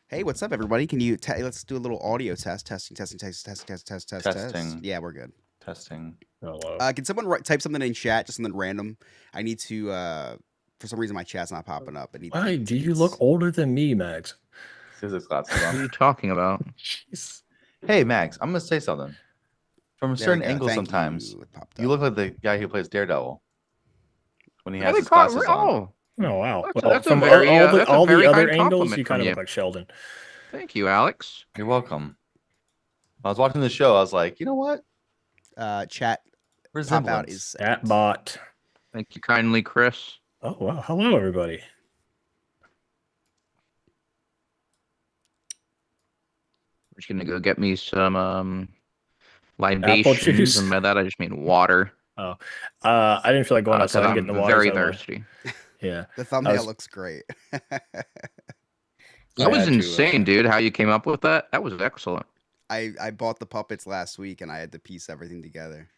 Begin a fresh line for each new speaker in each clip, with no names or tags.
Hey, what's up, everybody? Can you let's do a little audio test? Test.
Testing.
Yeah, we're good.
Testing.
Hello.
Can someone type something in chat, just something random? I need to. For some reason, my chat's not popping up.
Why do you look older than me, Max?
Physics glasses
What are
on.
you talking about?
Jeez.
Hey, Max, I'm gonna say something. From a
There we
certain
go.
angle,
Thank
sometimes
you. It popped
you
up.
look like the guy who plays Daredevil when he has
Really
his glasses on.
Oh,
Oh wow.
That's a
From
very, that's a
all
very
the other
kind
angles,
compliment
you
from
kind of
you.
look like Sheldon.
Thank you, Alex.
You're welcome. I was watching the show. I was like, you know what?
Chat pop out
Resemblance.
is
That bot.
Thank you kindly, Chris.
Oh wow. Hello, everybody.
We're just gonna go get me some
juice.
libations, and by that I just mean water.
I didn't feel like going outside and
I'm
getting the water.
very
so I-
thirsty.
Yeah.
the thumbnail
was-
looks great.
That was
had to,
insane, dude. How you came up with that? That was excellent.
I bought the puppets last week, and I had to piece everything together.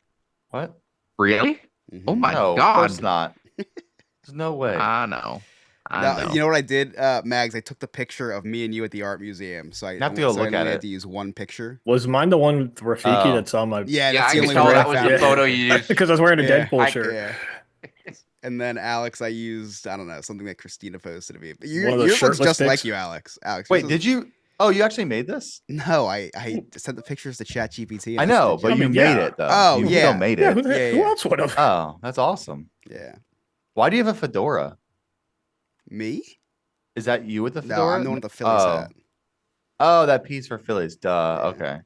What?
Really? Oh
Mhm.
my
No, of
god.
course not. There's no way.
I know.
No, you know what I did, Mags? I took the picture of me and you at the art museum. So I
have to go look
I
at
only had
it.
to use one picture.
Was mine the one with Rafiki
Oh.
that's on my?
Yeah,
Yeah,
that's
I
the
can
only
tell
one I
that was
found.
the photo you used.
Because I was wearing a
Yeah,
Deadpool shirt.
Yeah. And then Alex, I used, I don't know, something that Christina posted of me. But
One of those
yours looks
shirtless
just like
pics?
you, Alex. Alex.
Wait, did you? Oh, you actually made this?
No, I sent the pictures to ChatGPT.
I know, but
I
you
mean,
made
yeah.
it though.
Oh,
you
yeah.
still made
Yeah,
it.
who
Yeah.
else would have?
Oh, that's awesome.
Yeah.
Why do you have a fedora?
Me?
Is that you with the
No,
fedora?
I'm the one with the Phillies hat.
Oh, that piece for Phillies. Duh.
Yeah.
Okay.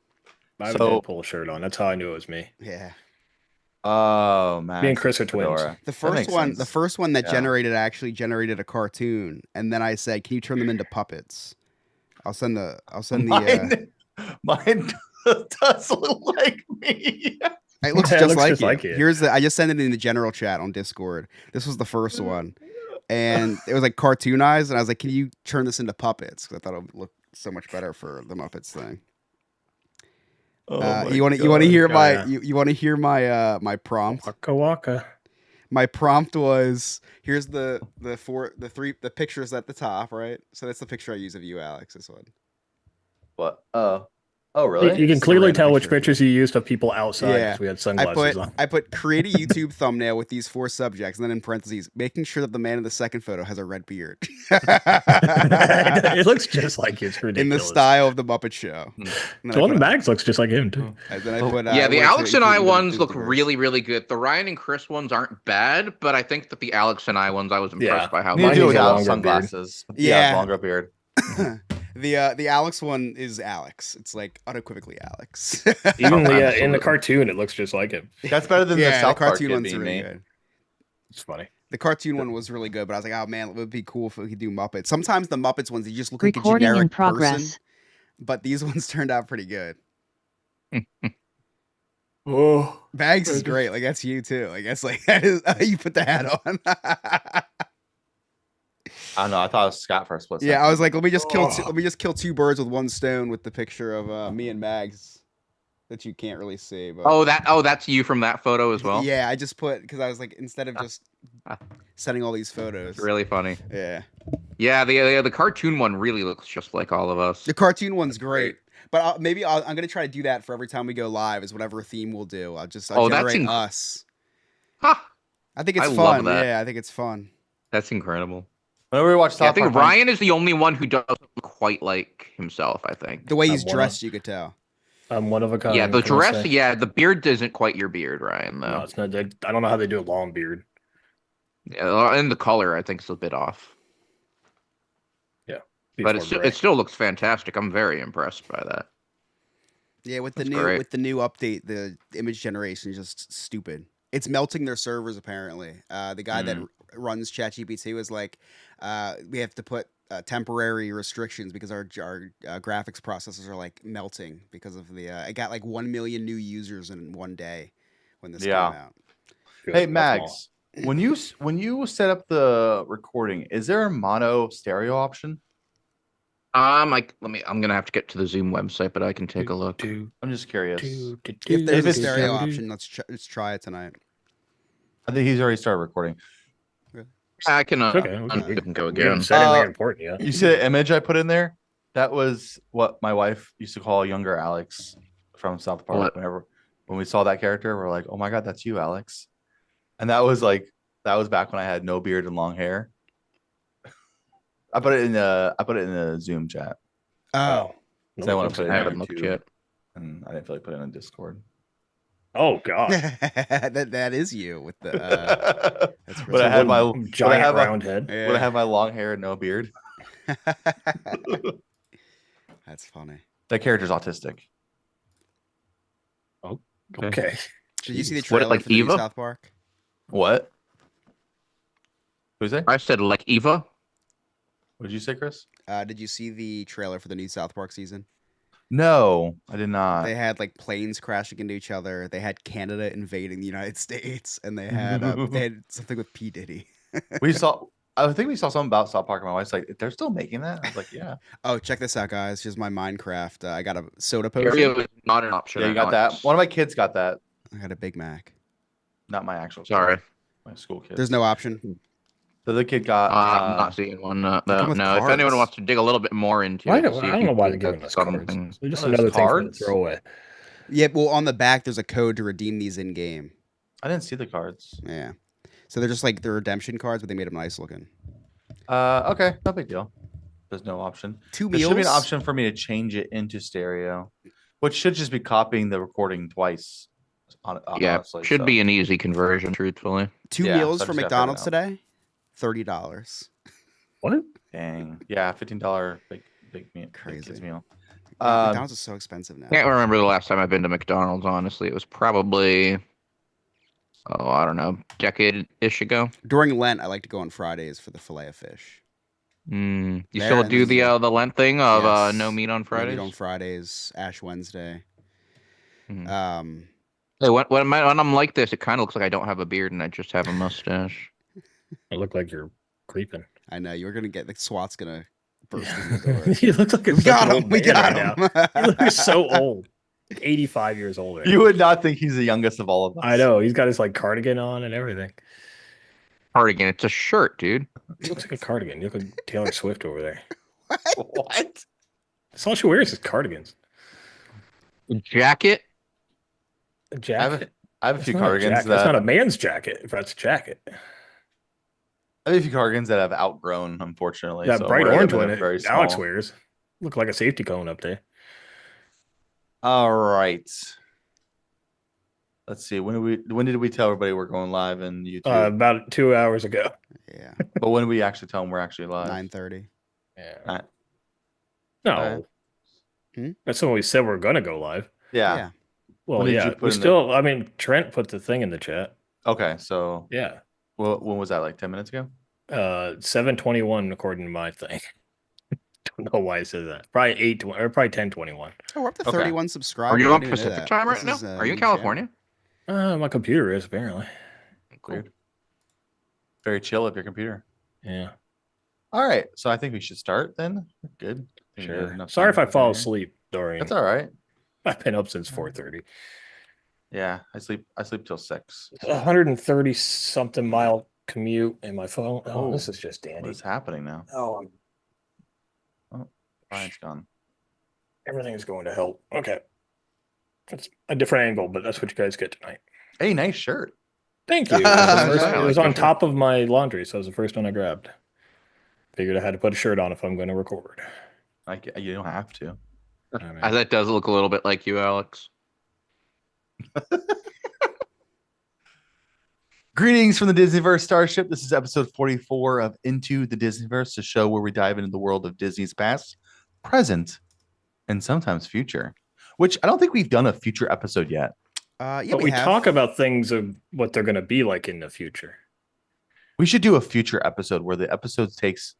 I have a
So-
Deadpool shirt on. That's how I knew it was me.
Yeah.
Oh, man.
Me and Chris are twins.
The first one that
Yeah.
actually generated a cartoon, and then I said, "Can you turn them into puppets?" I'll send the
Mine does look like me.
It looks
Yeah, it
just
looks
like
just
you.
like you.
I just sent it in the general chat on Discord. This was the first one, and it was like cartoonized, and I was like, "Can you turn this into puppets?" Because I thought it would look so much better for the Muppets thing. You want to hear my prompt?
Waka waka.
My prompt was, here's the pictures at the top, right? So that's the picture I use of you, Alex. This one.
What? Oh, really?
You can
Just a
clearly
random
tell which
picture of
pictures you used of people outside
Yeah.
because we had sunglasses on.
I put create a YouTube thumbnail with these 4 subjects, and then in parentheses, making sure that the man in the second photo has a red beard.
It looks just like you. It's
in
ridiculous.
the style of the Muppet Show.
Hmm.
And then
The
I
one in
put-
Mags looks just like him too.
and then I put,
Yeah, the
wanted to
Alex and I
include
ones
the
look
Dizneyverse.
really, really good. The Ryan and Chris ones aren't bad, but I think that the Alex and I ones, I was impressed
Yeah.
by how
Need to
Mine
do it
needs a
without
longer
sunglasses.
Yeah.
Longer beard.
The Alex one is Alex. It's like unequivocally Alex.
Even in the
Absolutely.
cartoon, it looks just like him.
That's better than the
yeah, the
South Park
cartoon
kid
one's
being
really
me.
good.
It's funny.
The cartoon one was really good, but I was like, oh man, it would be cool if we could do Muppets. Sometimes the Muppets ones, they just look like a
Recording in
generic
progress.
person, but these ones turned out pretty good.
Oh,
Bags is great. Like that's you too. Like that's like that is you put the hat on.
I don't know. I thought it was Scott for a split second.
Yeah, I was like, let me just kill
Oh.
let me just kill 2 birds with one stone with the picture of me and Mags that you can't really see. But
that's you from that photo as well.
yeah, I just put because I was like, instead of just sending all these photos.
It's really funny.
Yeah,
Yeah, the cartoon one really looks just like all of us.
the cartoon one's great. But I'm gonna try to do that for every time we go live. Is whatever theme we'll do. I'll generate us.
Ha!
I think it's
I
fun.
love that.
Yeah, I think it's fun.
That's incredible.
Whenever we watch
Yeah, I
South
think
Park,
Ryan is the only one who doesn't look quite like himself, I think.
The way he's
I'm one
dressed, you could tell.
I'm one of a kind.
Yeah, the
what can I
dress,
say?
yeah, the beard isn't quite your beard, Ryan,
No,
though.
it's not. I don't know how they do a long beard.
Yeah, and the color, I think, is a bit off. But
Before
it still looks fantastic. I'm very impressed by that.
Yeah, with the
That's great.
new update, the image generation is just stupid. It's melting their servers apparently. The guy that runs ChatGPT was like, we have to put temporary restrictions because our graphics processors are like melting because of the. I got like 1 million new users in one day when this came out.
Hey Mags, when you set up the recording, is there a mono stereo option?
I'm gonna have to get to the Zoom website, but I can take a look.
I'm just curious.
If there's a
it's
stereo option, let's try it tonight.
I think he's already started recording.
I can
Okay,
we can go
We haven't
again.
said anything important yet.
You see the image I put in there? That was what my wife used to call younger Alex from South Park.
What?
Whenever when we saw that character, we're like, "Oh my god, that's you, Alex." And that was back when I had no beard and long hair. I put it in the Zoom chat.
Oh,
So I want
looks
to put it
I
in
haven't looked
YouTube,
yet.
and I didn't feel like putting it on Discord.
Oh God.
that is you with the. That's
But I
really
had my
Little
but I
giant
have
round head.
when I have my long hair and no beard.
That's funny.
That character's autistic.
Okay.
Did you see the
What,
trailer
like
for the new
Eva?
South Park?
What? Who's that?
I said like Eva.
What did you say, Chris?
Did you see the trailer for the new South Park season?
No, I did not.
They had like planes crashing into each other. They had Canada invading the United States, and they had something with P Diddy.
I think we saw something about South Park. And my wife's like, "They're still making that?" I was like, "Yeah."
Oh, check this out, guys. Here's my Minecraft. I got a soda
Area
potion.
is not an option.
Yeah, you got that.
Alex.
One of my kids got that.
I got a Big Mac.
Not my actual.
Sorry.
Kid, my school kid.
There's no option.
The other kid got.
I'm not seeing one. No,
come with
if anyone
cards.
wants to dig a little bit more into
Why
it, to
don't,
see
I
if
don't
you
know why they're
think
giving
that's
us cards.
something.
They're just
Oh, there's
another thing for them to
cards?
throw away.
Yeah, well, on the back there's a code to redeem these in game.
I didn't see the cards.
Yeah, so they're just like the redemption cards, but they made them nice looking.
Okay, no big deal. There's no option.
Two
There
meals.
should be an option for me to change it into stereo, which should just be copying the recording twice.
Yeah,
Honestly,
should
so.
be an easy conversion, truthfully.
Two
Yeah,
meals
so I
from
just gotta
McDonald's
figure it
today. $30.
What?
Dang. Yeah, $15 big meal.
Crazy.
Kids meal.
McDonald's is so expensive now.
Can't remember the last time I've been to McDonald's. Honestly, it was probably, I don't know, decade-ish ago.
During Lent, I like to go on Fridays for the fillet of fish.
You
There,
still
and
do
this is
the Lent thing of
Yes.
no meat on
No
Fridays?
meat on Fridays, Ash Wednesday.
Mhm. Hey, when I'm like this, it kind of looks like I don't have a beard and I just have a mustache.
I look like you're creeping.
I know you're gonna get the SWAT's gonna burst in the door.
You look like a
We got
fucking
him.
old
We
man
got
right
him.
now. You look so old. Like 85 years old. Right
You
now.
would not think he's the youngest of all of us.
I know. He's got his like cardigan on and everything.
Cardigan, it's a shirt, dude.
He looks like a cardigan. You look like Taylor Swift over there.
What?
That's all she wears is cardigans.
Jacket.
A
I have
jacket.
I have a
That's
few
not a
cardigans
jacket. That's
that
not a man's jacket. If that's a jacket.
I have a few cardigans that have outgrown, unfortunately.
That
so
bright
wear them
orange
and
one
they're
that
very
Alex
small.
wears. Look like a safety cone up there.
All right. Let's see. When did we tell everybody we're going live in YouTube?
About 2 hours ago.
Yeah,
But when did we actually tell them we're actually live?
9:30.
Yeah.
Alright.
No. That's when we said we're gonna go live.
Yeah.
Well,
When did
yeah.
you put
We
in the-
still. I mean, Trent put the thing in the chat.
Okay. So
Yeah.
well, when was that? Like 10 minutes ago?
7:21 according to my thing. Don't know why I said that. Probably 8:20 or probably 10:21.
Oh, we're up to
Okay.
31 subscribers.
Are you
I
on
didn't even know
Pacific
that.
time right
This
now?
is,
Are you in
new channel.
California?
My computer is apparently.
Weird. Very chill of your computer.
Yeah.
All right. So I think we should start then. Good. I think we have
Sure.
enough
Sorry
time
if I fall
to-
asleep during.
That's all right.
I've been up since 4:30.
Yeah. I sleep till 6.
130 something mile commute and my phone. Oh, this is just
What
dandy.
is happening now?
Oh,
Brian's gone.
everything is going to help. Okay. It's a different angle, but that's what you guys get tonight.
Hey, nice shirt.
Thank you. It was on top of my laundry, so it was the first one I grabbed. Figured I had to put a shirt on if I'm going to record.
You don't have to.
I mean,
That does look a little bit like you, Alex.
Greetings from the Dizneyverse Starship. This is episode 44 of Into the Dizneyverse, the show where we dive into the world of Disney's past, present, and sometimes future. Which I don't think we've done a future episode yet.
Yeah,
but we
have.
talk about things of what they're going to be like in the future.
We should do a future episode where the episode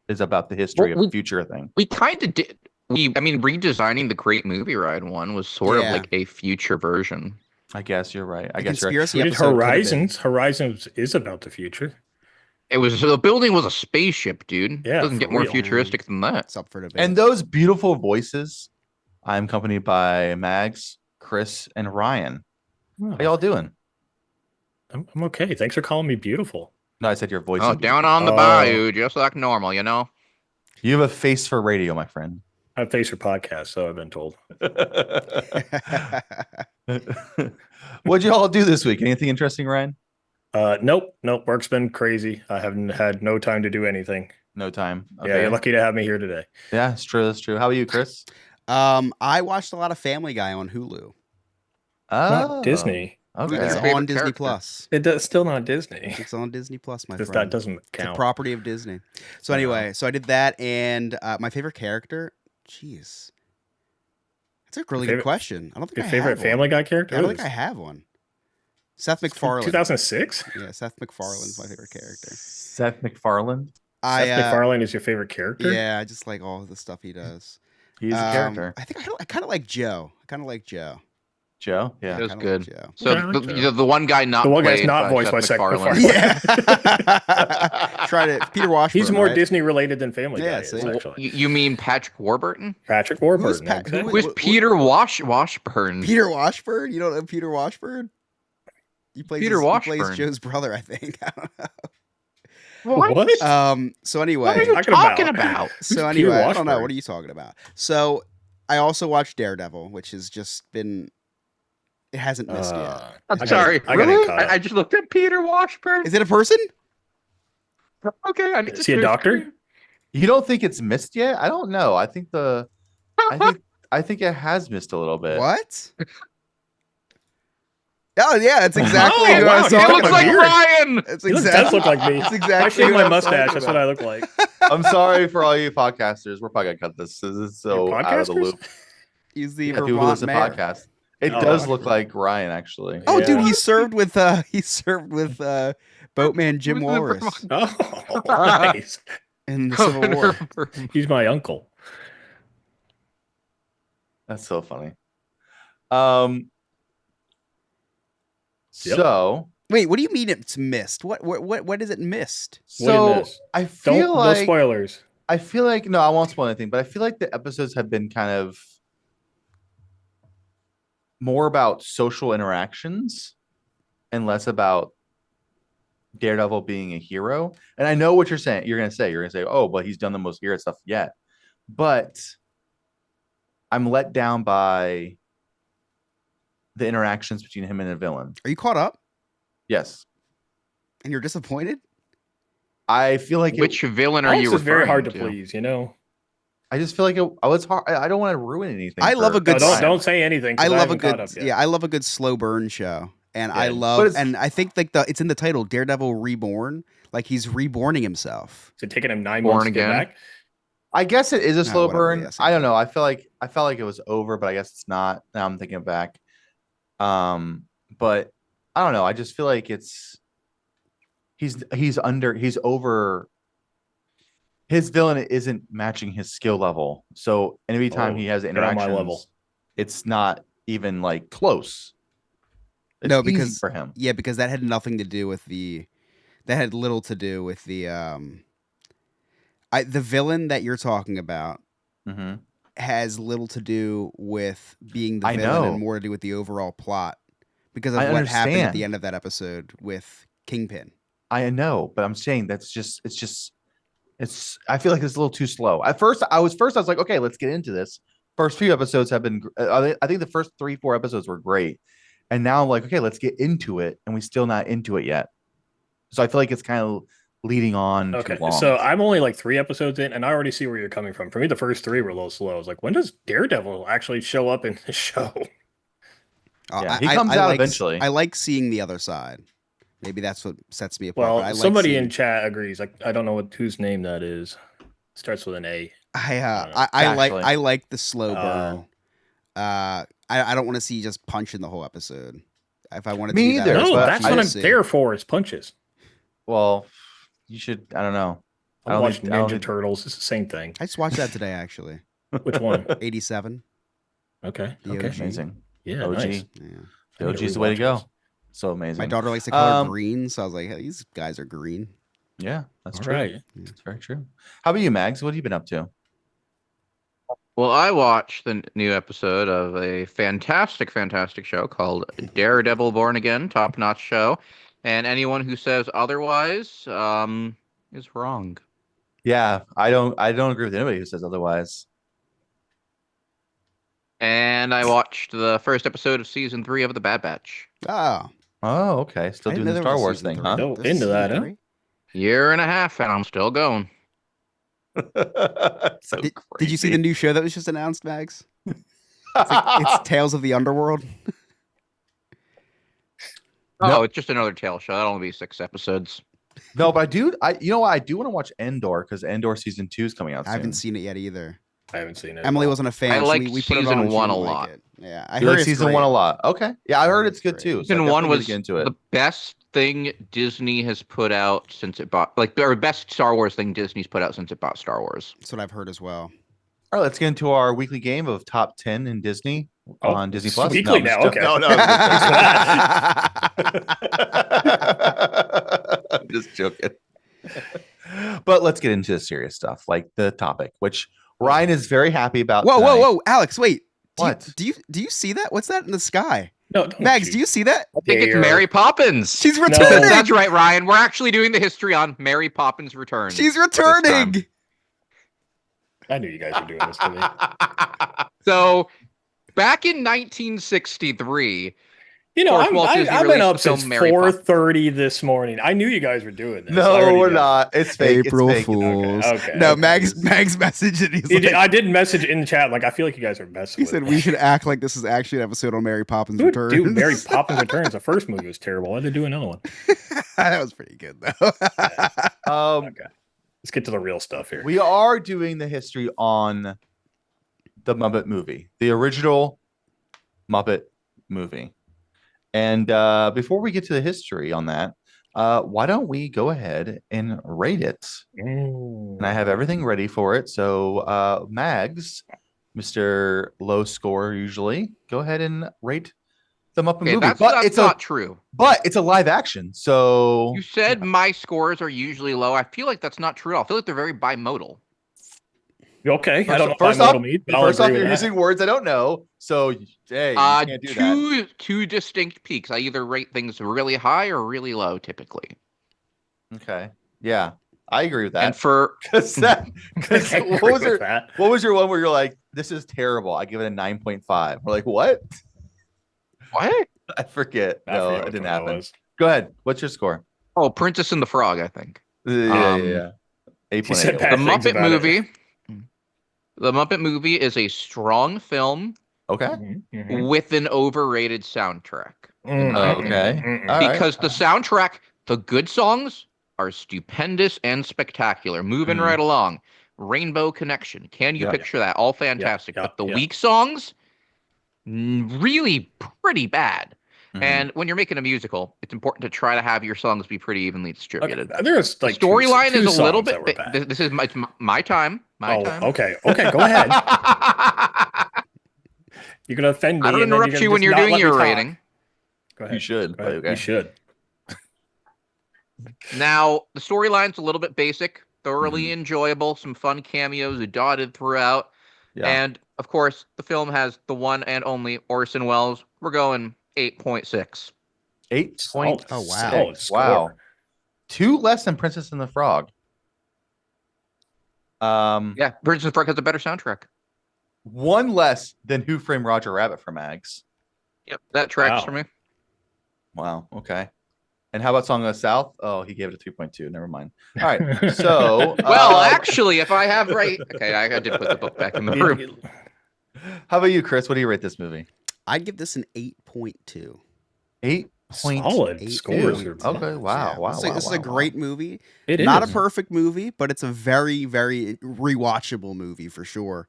is about the history
Well,
of future thing.
We kind of did. Redesigning the Great Movie Ride one was sort of
Yeah.
like a future version.
I guess you're right. I
The
guess you're right.
conspiracy
We did
episode could've been-
Horizons. Horizons is about the future.
It was the building was a spaceship, dude.
Yeah,
Doesn't
for
get more
real.
futuristic than that.
It's up for debate.
And those beautiful voices. I'm accompanied by Mags, Chris, and Ryan.
Oh,
How y'all doing?
I'm okay. Thanks for calling me beautiful.
No, I said your voice.
Oh,
is
down
beautiful.
on the
Oh.
bayou, just like normal, you know.
You have a face for radio, my friend.
I face your podcast, so I've been told.
What'd you all do this week? Anything interesting, Ryan?
Nope. Work's been crazy. I haven't had no time to do anything.
No time.
Yeah,
Okay.
you're lucky to have me here today.
Yeah, it's true. That's true. How about you, Chris?
I watched a lot of Family Guy on Hulu.
Not Disney.
Okay.
It's
favorite
on Disney
character?
Plus.
It's still not Disney.
It's on Disney Plus, my
Because
friend.
that doesn't
It's a
count.
property of Disney. So
Yeah.
anyway, so I did that, and my favorite character. Jeez, that's a really good
favorite-
question. I don't think
Your
I
favorite
have one.
Family Guy character?
Yeah, I don't think I have one. Seth MacFarlane.
2006?
Yeah, Seth MacFarlane's my favorite character.
Seth MacFarlane.
Seth MacFarlane is your favorite character?
Yeah, I just like all of the stuff he does.
He's a character.
I think I kind of like Joe.
Joe. Yeah.
It was
kinda like
good.
Joe.
So
Okay, I like Joe.
the one guy not
The one guy's
played
not
by
voiced by Seth MacFarlane.
Yeah. Try to Peter Washburn.
He's more
right?
Disney related than Family
Yeah,
Guy is,
see?
actually.
You mean Patrick Warburton?
Patrick
Who is
Warburton.
Pat- who
exactly.
Who is
What-
Peter Washburn?
Peter Washburn? You don't know Peter Washburn? He plays
Peter
He
Washburn.
plays Joe's brother, I think. I don't know.
What?
So
What are
anyway,
you
talking
talking
about?
about?
so
Who's
anyway,
Peter
I don't know.
Washburn?
What are you talking about? So I also watched Daredevil, which has just been. It hasn't missed yet.
I'm
I gotta-
sorry.
I gotta
really?
caught up.
I just looked at Peter Washburn.
Is it a person?
Okay, I need
Is
to
he a
search
doctor?
for you.
You don't think it's missed yet? I don't know. I think it has missed a little bit.
What? Oh yeah, that's exactly
Oh,
who
wow,
I was
he
He
talking
looks
looks like
about.
Ryan.
That's
He does
exactly.
look like me.
That's
I
exactly.
shave
who
my
I'm
mustache.
talking
That's
about.
what I look like.
I'm sorry for all you podcasters. We're probably gonna cut this. This is so
Your
out of the
podcasters?
loop.
He's the
Yeah, people who
Vermont
listen to
mayor.
podcasts. It
Oh,
does
wow.
look like Ryan, actually.
Oh,
Yeah.
dude, he served with boatman Jim
Who's the
Walrus
Oh, nice.
in the Civil War.
He's my uncle.
That's so funny.
Yep.
So
Wait, what do you mean it's missed? What is it missed?
What do you
so
miss?
I
Don't
feel
no
like
spoilers.
no, I won't spoil anything, but I feel like the episodes have been kind of more about social interactions and less about Daredevil being a hero. And I know what you're saying. You're gonna say, oh, but he's done the most hero stuff yet. But I'm let down by the interactions between him and the villain.
Are you caught up
Yes.
and you're disappointed?
I feel like
Which villain are
Alex
you
is very hard to
referring
please, you know.
I just feel like it was hard. I don't want to ruin anything.
I love
for
a good
No,
s-
don't say anything. 'cause
I love a
haven't caught
good
up yet.
yeah, I love a good slow burn show. And I
Yeah.
But
love
it's-
and I think like it's in the title, Daredevil Reborn. Like he's reborning himself.
Is it taking him 9
Born
months to get
again?
back?
I guess it is a slow
whatever,
burn.
yeah, same
I don't
thing.
know. I felt like it was over, but I guess it's not. Now I'm thinking back. But I don't know. I just feel like he's over. His villain isn't matching his skill level. So every time
Oh,
he has
they're on my
interactions,
level.
it's not even like close. It's
No,
easy
because
for him.
Yeah, because that had nothing to do with the little to do with the the villain that you're talking about
Hmm.
has little to do with being the
I
villain
know.
and more to do with the overall plot because of
I
what happened at
understand.
the end of that episode with Kingpin.
I know, but I'm saying I feel like it's a little too slow. At first, I was like, okay, let's get into this. First few episodes have been, I think the first 3-4 episodes were great. And now I'm like, okay, let's get into it. And we're still not into it yet. So I feel like it's kind of leading on
Okay,
too long.
so I'm only like 3 episodes in, and I already see where you're coming from. For me, the first 3 were a little slow. I was like, when does Daredevil actually show up in the show?
Yeah, he comes out
like,
eventually.
I like seeing the other side. Maybe that's what sets me apart. but I
Well,
like
somebody
seeing-
in chat agrees. Like, I don't know whose name that is. Starts with an A.
I like the slow burn.
Oh.
I don't want to see just punching the whole episode. If I wanted
Me
to do that,
either,
I'd
No,
but
that's
watch
what I'm
UFC.
there for. Is punches.
Well, you should, I don't know.
I watch
I don't
Ninja
think-
Turtles. It's the same thing.
I just watched that today, actually.
Which one?
87.
Okay.
The
Okay.
OG.
Amazing.
Yeah.
OG.
Nice.
Yeah.
The
I need
OG
to
is the way to
rewatch
go.
this.
So amazing.
My daughter likes to color
Um,
green, so I was like, hey, these guys are green.
Yeah, that's
All
true.
right.
That's very true. How about you, Mags? What have you been up to?
Well, I watched the new episode of a fantastic show called Daredevil Born Again, top-notch show. And anyone who says otherwise is wrong.
Yeah, I don't agree with anybody who says otherwise.
And I watched the first episode of season 3 of The Bad Batch.
Oh,
Oh, okay. Still
I
doing
didn't
the
know there
Star
was a
Wars
season
thing,
3.
huh?
Still
There's a
into
season
that, huh?
3?
Year and a half, and I'm still going.
So
Did you see the new show that was just announced, Mags? It's
crazy.
Tales of the Underworld.
Oh, it's just another tale show. That'll only be 6 episodes.
No, but I do want to watch Endor because Endor season 2 is coming out
I haven't
soon.
seen it yet either.
I haven't seen it.
Emily wasn't a fan.
I
so
liked
we put it
season
on and she
1 a
didn't like
lot.
it. Yeah, I
You
heard
like
it's
season
great.
1 a lot. Okay. Yeah, I heard it's good
great.
too. So I
Season 1
definitely need
was
to get into it.
the best thing Disney has put out since it bought, or best Star Wars thing Disney's put out since it bought Star Wars.
That's what I've heard as well.
All right, let's get into our weekly game of top 10 in Disney on Disney
it's
Plus.
weekly
I'm
now.
just-
Okay.
No, I'm just joking. But let's get into the serious stuff, like the topic, which Ryan is very happy about.
Whoa,
tonight.
whoa, whoa, Alex, wait.
What?
Do you see that? What's that in the sky?
No, don't
Mags, do you see that?
I think it's Mary Poppins.
She's
No.
returning.
That's right, Ryan. We're actually doing the history on Mary Poppins' return.
She's
this time.
returning.
I knew you guys were doing this to me.
So, back in 1963,
You know,
Of course, Walt Disney
I've been
released
up
the film
since
Mary Poppins.
4:30 this morning. I knew you guys were doing this. I
No,
already
we're
knew.
not. It's fake.
April
it's fake.
Fools.
Okay,
No,
okay.
Mags messaged and he's like,
I did message in the chat. Like, I feel like you guys are messing
he
with
said
me.
we should act like this is actually an episode on Mary Poppins
Dude,
Returns.
Mary Poppins Returns. The first movie was terrible. Why'd they do another one?
That was pretty good though.
Okay. Let's get to the real stuff here.
We are doing the history on the Muppet movie, the original Muppet movie. And before we get to the history on that, why don't we go ahead and rate it? And I have everything ready for it. So, Mags, Mr. Low Score, usually go ahead and rate the Muppet
okay,
movie.
that's
But
not true.
but it's a live action. So
You said my scores are usually low. I feel like that's not true. I feel like they're very bimodal.
Okay, I don't know
first
what
off,
bimodal means, but I'll
first off,
agree
you're
with that.
using words I don't know. So hey, you can't do that.
Two distinct peaks. I either rate things really high or really low, typically.
Okay. Yeah, I agree with
And
that.
for
Because
I
what
agree
was
with
your
that.
what was your one where you're like, this is terrible? I give it a 9.5. We're like, what?
what?
I forget.
I
No,
forget
it
which
didn't
one that
happen.
was.
Go ahead. What's your score?
Oh, Princess and the Frog, I think.
Yeah.
She said
8.8.
bad
The
things
Muppet
about it.
movie. The Muppet movie is a strong film
Okay.
Mhm, mhm.
with an overrated soundtrack.
Mm,
Okay.
mm, mm,
All right.
Because the soundtrack, the good songs are stupendous and spectacular. Moving
Mhm.
right along. Rainbow Connection. Can you
Yeah.
picture that? All fantastic.
yeah,
But the
yeah.
weak songs, really pretty bad.
Mhm.
And when you're making a musical, it's important to try to have your songs be pretty evenly
Okay,
distributed.
there's
The
like
storyline
two
is a little
songs that
bit.
were bad.
This is my time. My time.
Okay, go ahead. You're gonna offend me.
I don't
and then
interrupt
you're
you
gonna
when
just
you're
not
doing
let me
your
talk.
rating.
Go ahead.
You should.
Go ahead.
Okay.
You should.
Now, the storyline's a little bit basic, thoroughly
Mm-hmm.
enjoyable, some fun cameos dotted throughout.
Yeah.
And, of course, the film has the one and only Orson Welles. We're going 8.6.
8.6.
Oh, wow.
Solid score.
Wow. 2 less than Princess and the Frog.
Yeah, Princess and the Frog has a better soundtrack.
1 less than Who Framed Roger Rabbit for Mags.
Yep, that tracks
Wow.
for me.
Wow. Okay. And how about Song of the South? Oh, he gave it a 3.2. Never mind. All right. So,
Well, actually, if I have right... Okay, I did put the book back in the room.
how about you, Chris? What do you rate this movie?
I'd give this an 8.2.
8.2.
Solid scores.
Okay. Wow.
Yeah,
Wow.
This is a great movie.
It
Not
is.
a perfect movie, but it's a very, very rewatchable movie for sure.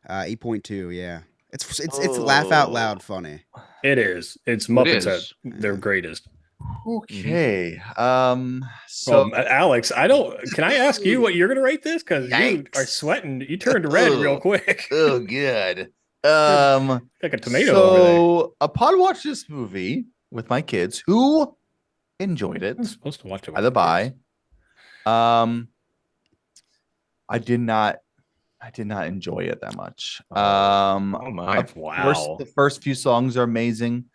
8.2. Yeah, it's laugh out loud funny.
It is. It's Muppets
is.
at their greatest.
Okay.
So,
So
Alex, can I ask you what you're gonna rate this? Because you
Yikes.
are sweating. You turned red real quick.
oh, good.
Like a tomato over there.
So upon watching this movie with my kids, who enjoyed it,
I'm supposed to watch it.
by the by, I did not enjoy it that much.
Oh my.
Of course, the first few songs are amazing.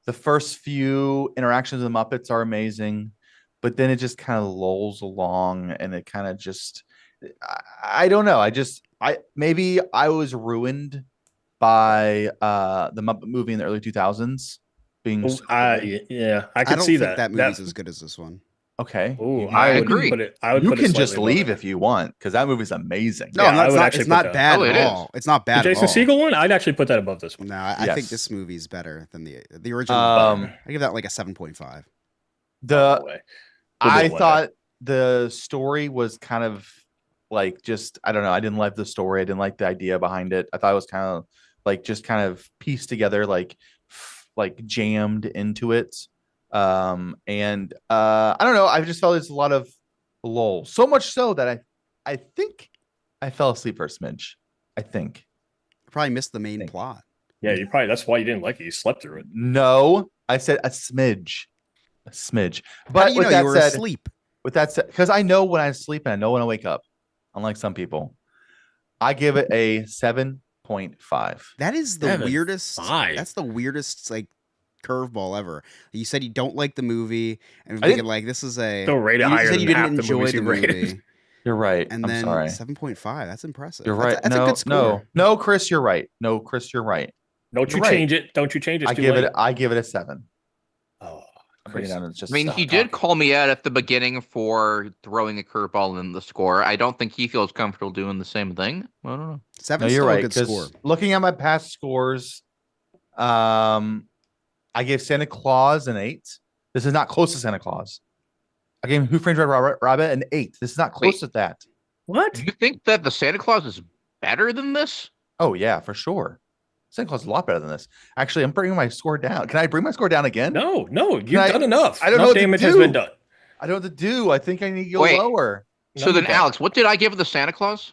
The first few interactions with the Muppets are amazing, but then it just kind of lulls along, and it kind of just, I don't know. Maybe I was ruined by the Muppet movie in the early 2000s being so good.
Yeah, I
I
could
don't
see
think that movie's
That
as good as this one.
Okay.
Ooh,
I
would
agree.
Put it. I would
You
put it
can just
slightly
leave
lower.
if you want, because that movie's amazing.
No,
Yeah,
no,
I
it's
would
not.
actually
It's
put
not
that.
bad
Oh,
at
it
all.
is.
It's not
The
bad at
Jason
all.
Segel one, I'd actually put that above this one.
No, I think
Yes.
this movie's better than the original.
Um,
I give that like a 7.5.
The
No way.
I
Little
thought the story was kind of like just I don't know. I didn't like the story. I didn't like the idea behind it. I thought it was kind of like just kind of pieced together, like jammed into it. And I don't know. I just felt there's a lot of lull. So much so that I think I fell asleep for a smidge. I think.
I probably missed the main
Think.
plot.
Yeah, you probably that's why you didn't like it. You slept through it.
No, I said a smidge. A smidge.
How
But
do you
with
know
that
you were
said,
asleep?
with that said, because I know when I sleep and I know when I wake up, unlike some people, I give it a 7.5.
That is the
7.5.
weirdest. That's the weirdest like curveball ever. You said you don't like the movie, and
I
thinking like this is a.
Don't rate it
you
higher
said
than
you didn't
half the
enjoy
movies
the
you rated.
movie,
You're right.
and
I'm
then
sorry.
7.5. That's impressive.
You're right.
That's a good score.
No, Chris, you're right. No, Chris, you're right.
Don't you
You're right.
change it? Don't you change it?
I give it a 7.
Oh,
I'm bringing it down to just
I mean, he
Stop
did
talking.
call me out at the beginning for throwing a curveball in the score. I don't think he feels comfortable doing the same thing. I don't know.
Seven's
No, you're
still
right.
a good score.
Because looking at my past scores, I gave Santa Claus an 8. This is not close to Santa Claus. I gave Who Framed Roger Rabbit an 8. This is not close
Wait.
to that.
What?
Do you think that the Santa Claus is better than this?
Oh yeah, for sure. Santa Claus is a lot better than this. Actually, I'm bringing my score down. Can I bring my score down again?
No, you've
I-
done enough.
I don't know
Enough
what to
damage has
do.
been done.
I don't know what to do. I think I need to go
Wait.
lower.
No,
So
you
then,
don't.
Alex, what did I give the Santa Claus?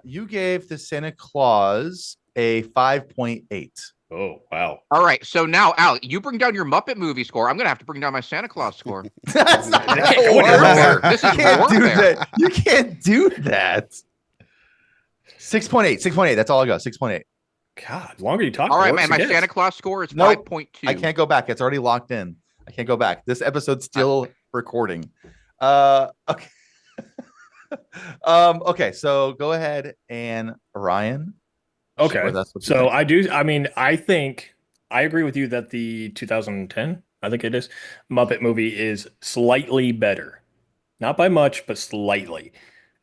You gave the Santa Claus a 5.8.
Oh wow.
All right. So now, Alex, you bring down your Muppet movie score. I'm going to have to bring down my Santa Claus score.
That's not
They
how
can't
it
go any
works.
lower.
This is
You can't do
warfare.
that. You can't do that. 6.8. That's all I got. 6.8.
God, the longer you talk,
All
the
right,
worse
man.
it
My
gets.
Santa Claus score is
Nope.
5.2.
I can't go back. It's already locked in. I can't go back. This episode's still recording. Okay. Okay, so go ahead and Ryan. share
Okay.
with us what you
So
think.
I do. I mean, I think I agree with you that the 2010, I think it is, Muppet movie is slightly better. Not by much, but slightly.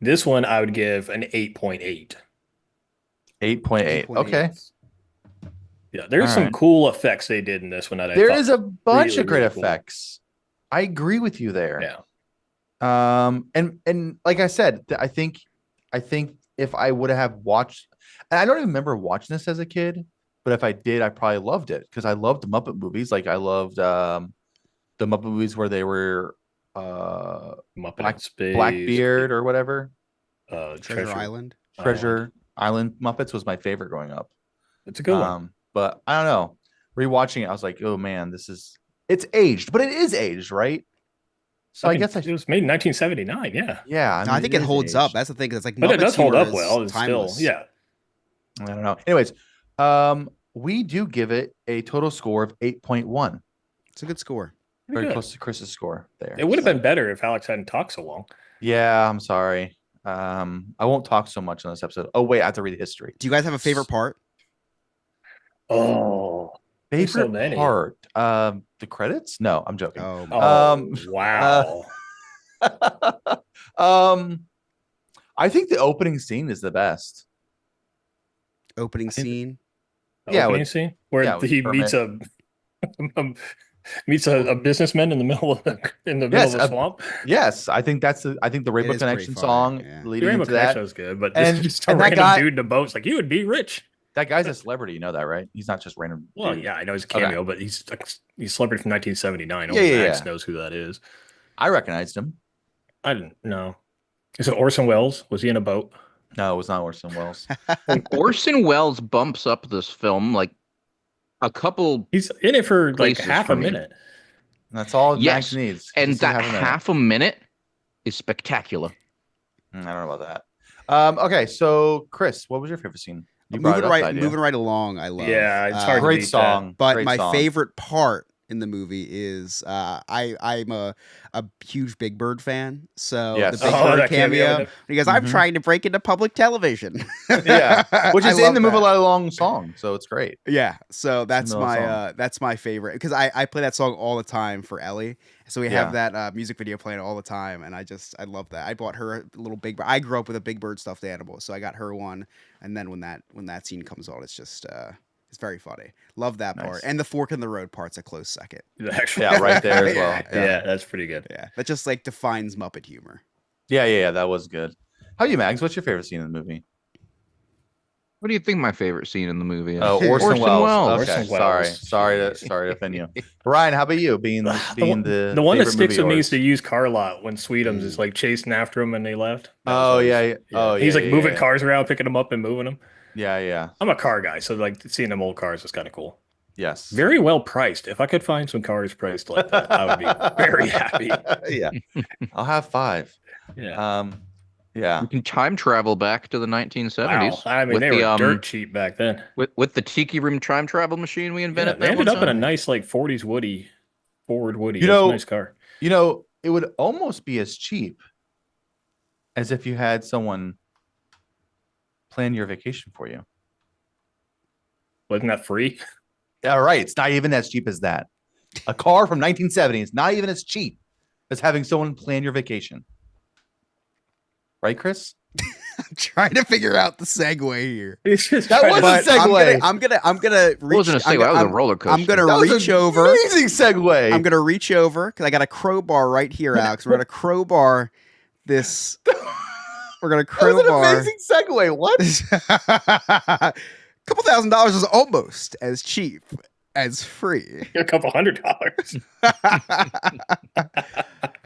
This one I would give an 8.8.
8.8.
8.8.
Okay.
Yeah, there's
All
some
right.
cool effects they did in this one that I
There
thought
is a bunch
really,
of great
really cool.
effects. I agree with you there.
Yeah.
And like I said, I think if I would have watched, and I don't even remember watching this as a kid, but if I did, I probably loved it because I loved the Muppet movies. Like I loved the Muppet movies where they were
Muppet in Space,
Blackbeard or whatever.
Treasure Island.
Treasure Island Muppets was my favorite growing up.
It's a good one.
But I don't know. Rewatching it, I was like, oh man, it's aged, but it is aged, right? So I guess
it was made in 1979. Yeah,
yeah.
No, I think it
is
holds up.
aged.
That's the thing. It's like,
but it
Muppets
does hold
humor
up
is
well. It's
timeless.
still, yeah.
I don't know. Anyways, we do give it a total score of 8.1.
It's a good score.
Very
Good.
close to Chris's score there.
It would have been better if Alex hadn't talked so long.
Yeah, I'm sorry. I won't talk so much on this episode. Oh wait, I have to read history.
Do you guys have a favorite part?
Oh, There's so
Favorite
many.
part? The credits? No, I'm joking.
Oh,
wow.
I think the opening scene is the best.
opening
think-
scene.
yeah,
Opening
with-
scene where
yeah, with
he
Kermit.
meets a businessman in the middle of
Yes,
the swamp.
Yes, I think the Rainbow
is pretty
Connection
fire,
song
yeah.
The
leading
Rainbow
into that.
Connection was good, but
And-
this is just a
and that
random
guy-
dude in a boat. It's like you would be rich.
That guy's a celebrity, you know that, right? He's not just random.
Well,
dude.
yeah, I know he's a
Okay.
cameo, but he's a celebrity from 1979.
Yeah,
Only
yeah,
Max
yeah.
knows who that is.
I recognized him.
I didn't know. Is it Orson Welles? Was he in a boat?
No, it was not Orson Welles.
Orson Welles bumps up this film like a couple,
He's in it for like
Places
half
for
a
me.
minute.
That's all
Yes,
Max needs.
and
Just to
that
have a minute.
half a minute is spectacular.
I don't know about that. Okay, so Chris, what was your favorite scene? You brought it up, I do.
Moving right along. I love.
Yeah, it's hard to
Great
beat
song.
But
Great
my
song.
favorite part in the movie is I'm a huge Big Bird fan, so
Yes.
the Big
Oh,
Bird
that cameo
cameo.
with him.
He goes, "I'm
Mhm.
trying to break into public television."
Yeah, which
I
is in
love
the movie a
that.
lot of long songs, so it's great.
Yeah, so
It's in the song.
that's my favorite because I play that song all the time for Ellie. So we have
Yeah.
that music video playing all the time, and I love that. I bought her a little Big Bird. I grew up with a Big Bird stuffed animal, so I got her one. And then when that scene comes on, it's just it's very funny. Love that part,
Nice.
and the fork in the road part's a close second.
Actually,
Yeah, right there as well.
yeah, that's pretty good.
Yeah, that just like defines Muppet humor.
Yeah, that was good. How are you, Mags? What's your favorite scene in the movie?
What do you think my favorite scene in the movie is?
Oh, Orson Welles. Okay,
Orson Welles.
sorry to offend you. Ryan, how about you? Being the
one that
favorite
sticks
movie
with me is
yours?
the used car lot when Sweetums is like chasing after him and they left. That was
Oh,
always-
yeah. Oh,
He's
yeah,
like
yeah,
moving
yeah.
cars around, picking them up and moving them.
Yeah.
I'm a car guy, so like seeing them old cars is kind of cool.
Yes.
Very well priced. If I could find some cars priced like that, I would be very happy.
Yeah. I'll have 5.
Yeah.
Yeah.
You can time travel back to the 1970s.
Wow. I mean,
with
they
the,
were dirt cheap back then.
with the Tiki Room time travel machine we
Yeah,
invented.
they
that
ended
one
up in a
time.
nice like 40s Woody, Ford Woody.
You
It's
know-
a nice car.
You know, it would almost be as cheap as if you had someone plan your vacation for you.
Wasn't that free?
Yeah, right. It's not even as cheap as that. A car from 1970 is not even as cheap as having someone plan your vacation. Right, Chris?
I'm trying to figure out the segue here.
It's just
That
trying to-
was a segue.
I'm gonna
It
reach.
wasn't a segue. That was a roller coaster.
I'm gonna
That was
reach
an
over.
Amazing segue.
I'm gonna reach over because I got a crowbar right here, Alex. We're gonna crowbar this. We're gonna
That was an
crowbar.
amazing segue. What?
A couple $1,000 is almost as cheap as free.
a couple $100.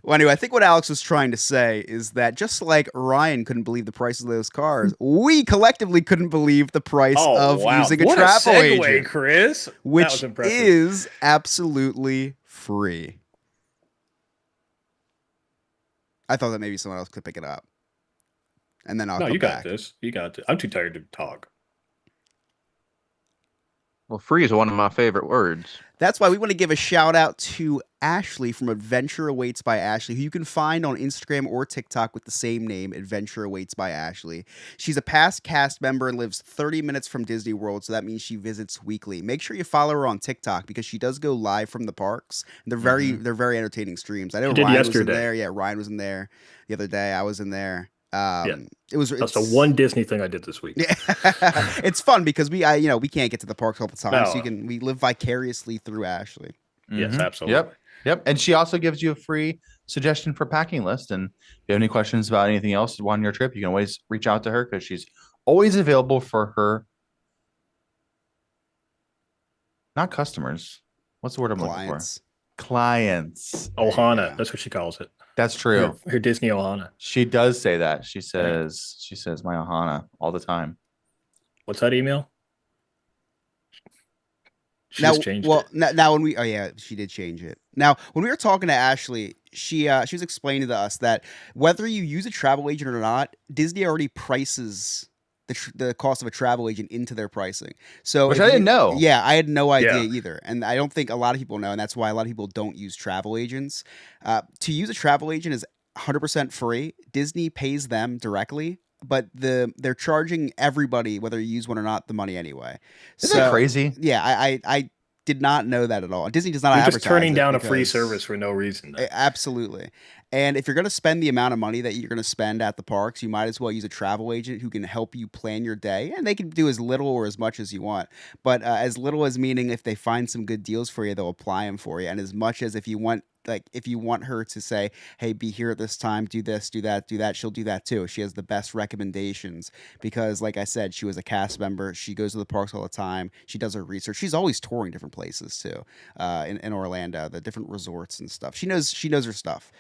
Well, anyway, I think what Alex was trying to say is that just like Ryan couldn't believe the prices of those cars, we collectively couldn't believe the price of using a
What
travel
segue,
agent,
Chris. That
which
was impressive.
is absolutely free. I thought that maybe someone else could pick it up. And then I'll
No,
come
you got
back.
this. You got this. I'm too tired to talk.
Well, free is one of my favorite words.
That's why we want to give a shout out to Ashley from Adventure Awaits by Ashley, who you can find on Instagram or TikTok with the same name, Adventure Awaits by Ashley. She's a past cast member and lives 30 minutes from Disney World, so that means she visits weekly. Make sure you follow her on TikTok because she does go live from the parks. And they're very entertaining streams. I know
She did
Ryan was
yesterday.
in there. Yeah, Ryan was in there the other day. I was in there.
Yeah.
That's
That's the one Disney thing I did this week.
Yeah. It's fun because we can't get to the parks all the time,
No.
so we live vicariously through Ashley.
Yes,
Mhm.
absolutely.
Yep. And she also gives you a free suggestion for packing list. And if you have any questions about anything else on your trip, you can always reach out to her because she's always available for her. Not customers. What's the word I'm looking
Clients.
for? Clients.
Ohana.
Yeah.
That's what she calls it.
That's true.
Her Disney Ohana.
She does say that. She says my Ohana all the time.
What's that email? She
Now,
just changed
well,
it.
now when we, oh yeah, she did change it. Now, when we were talking to Ashley, she was explaining to us that whether you use a travel agent or not, Disney already prices the cost of a travel agent into their pricing. So,
Which
if
I didn't
you-
know.
Yeah, I had no idea
Yeah.
either, and I don't think a lot of people know, and that's why a lot of people don't use travel agents. To use a travel agent is 100% free. Disney pays them directly. But they're charging everybody, whether you use one or not, the money anyway.
Isn't that crazy?
Yeah, I did not know that at all. Disney does not
You're
advertise
just turning
it
down a free
because-
service for no reason. though.
Absolutely. And if you're going to spend the amount of money that you're going to spend at the parks, you might as well use a travel agent who can help you plan your day. And they can do as little or as much as you want. But as little as meaning if they find some good deals for you, they'll apply them for you. And as much as if you want her to say, hey, be here at this time, do this, do that, she'll do that too. She has the best recommendations because, like I said, she was a cast member. She goes to the parks all the time. She does her research. She's always touring different places too, in Orlando, the different resorts and stuff. She knows her stuff.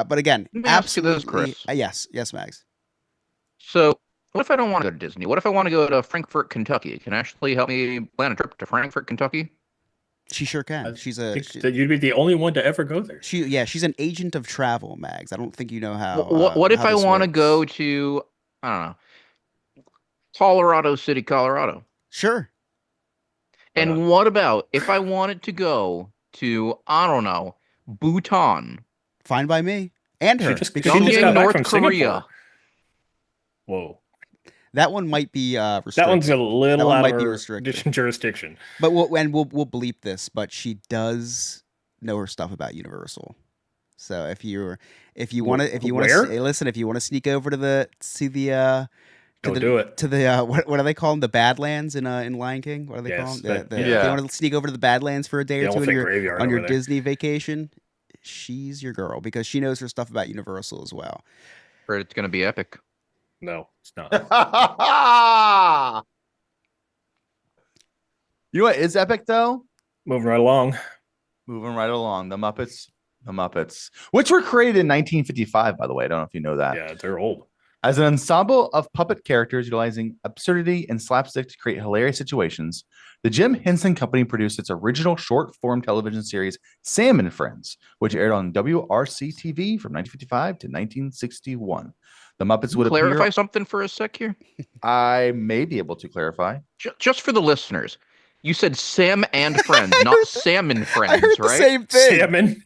But again,
Let me ask you this,
absolutely,
Chris.
yes, Mags.
So, what if I don't want to go to Disney? What if I want to go to Frankfort, Kentucky? Can Ashley help me plan a trip to Frankfort, Kentucky?
She sure can.
I
She's
think that you'd be the only one to ever go there.
she's an agent of travel, Mags. I don't think you know how.
What if
how
I
this
want to
works.
go to, I don't know, Colorado City, Colorado?
Sure.
And what about if I wanted to go to, I don't know, Bhutan,
Fine by me and her.
She
because
just
she's-
got
Pyongyang,
back
North
from
Korea.
Singapore. Whoa.
that one might be
That
restricted.
one's a little
one
out
might
of
be
her
restricted.
jurisdiction.
But we'll bleep this. But she does know her stuff about Universal. So if you want to
Where?
listen, if you want to sneak over to the
Do it.
to the what do they call them, the Badlands in Lion King? What do they call
Yes,
them?
that-
If
yeah.
you want to sneak over to the Badlands for a day
The
or two
elephant graveyard
on your
over there.
Disney vacation, she's your girl because she knows her stuff about Universal as well.
Heard it's going to be epic.
No, it's not.
You know what is epic though?
Moving right along.
Moving right along, the Muppets, which were created in 1955, by the way. I don't know if you know that.
Yeah, they're old.
As an ensemble of puppet characters utilizing absurdity and slapstick to create hilarious situations, the Jim Henson Company produced its original short-form television series, Sam and Friends, which aired on WRC-TV from 1955 to 1961. The Muppets would
Clarify
appear.
something for a sec here.
I may be able to clarify.
Just for the listeners. You said Sam and Friends, not Sam and Friends,
I heard the
right?
same thing.
Salmon.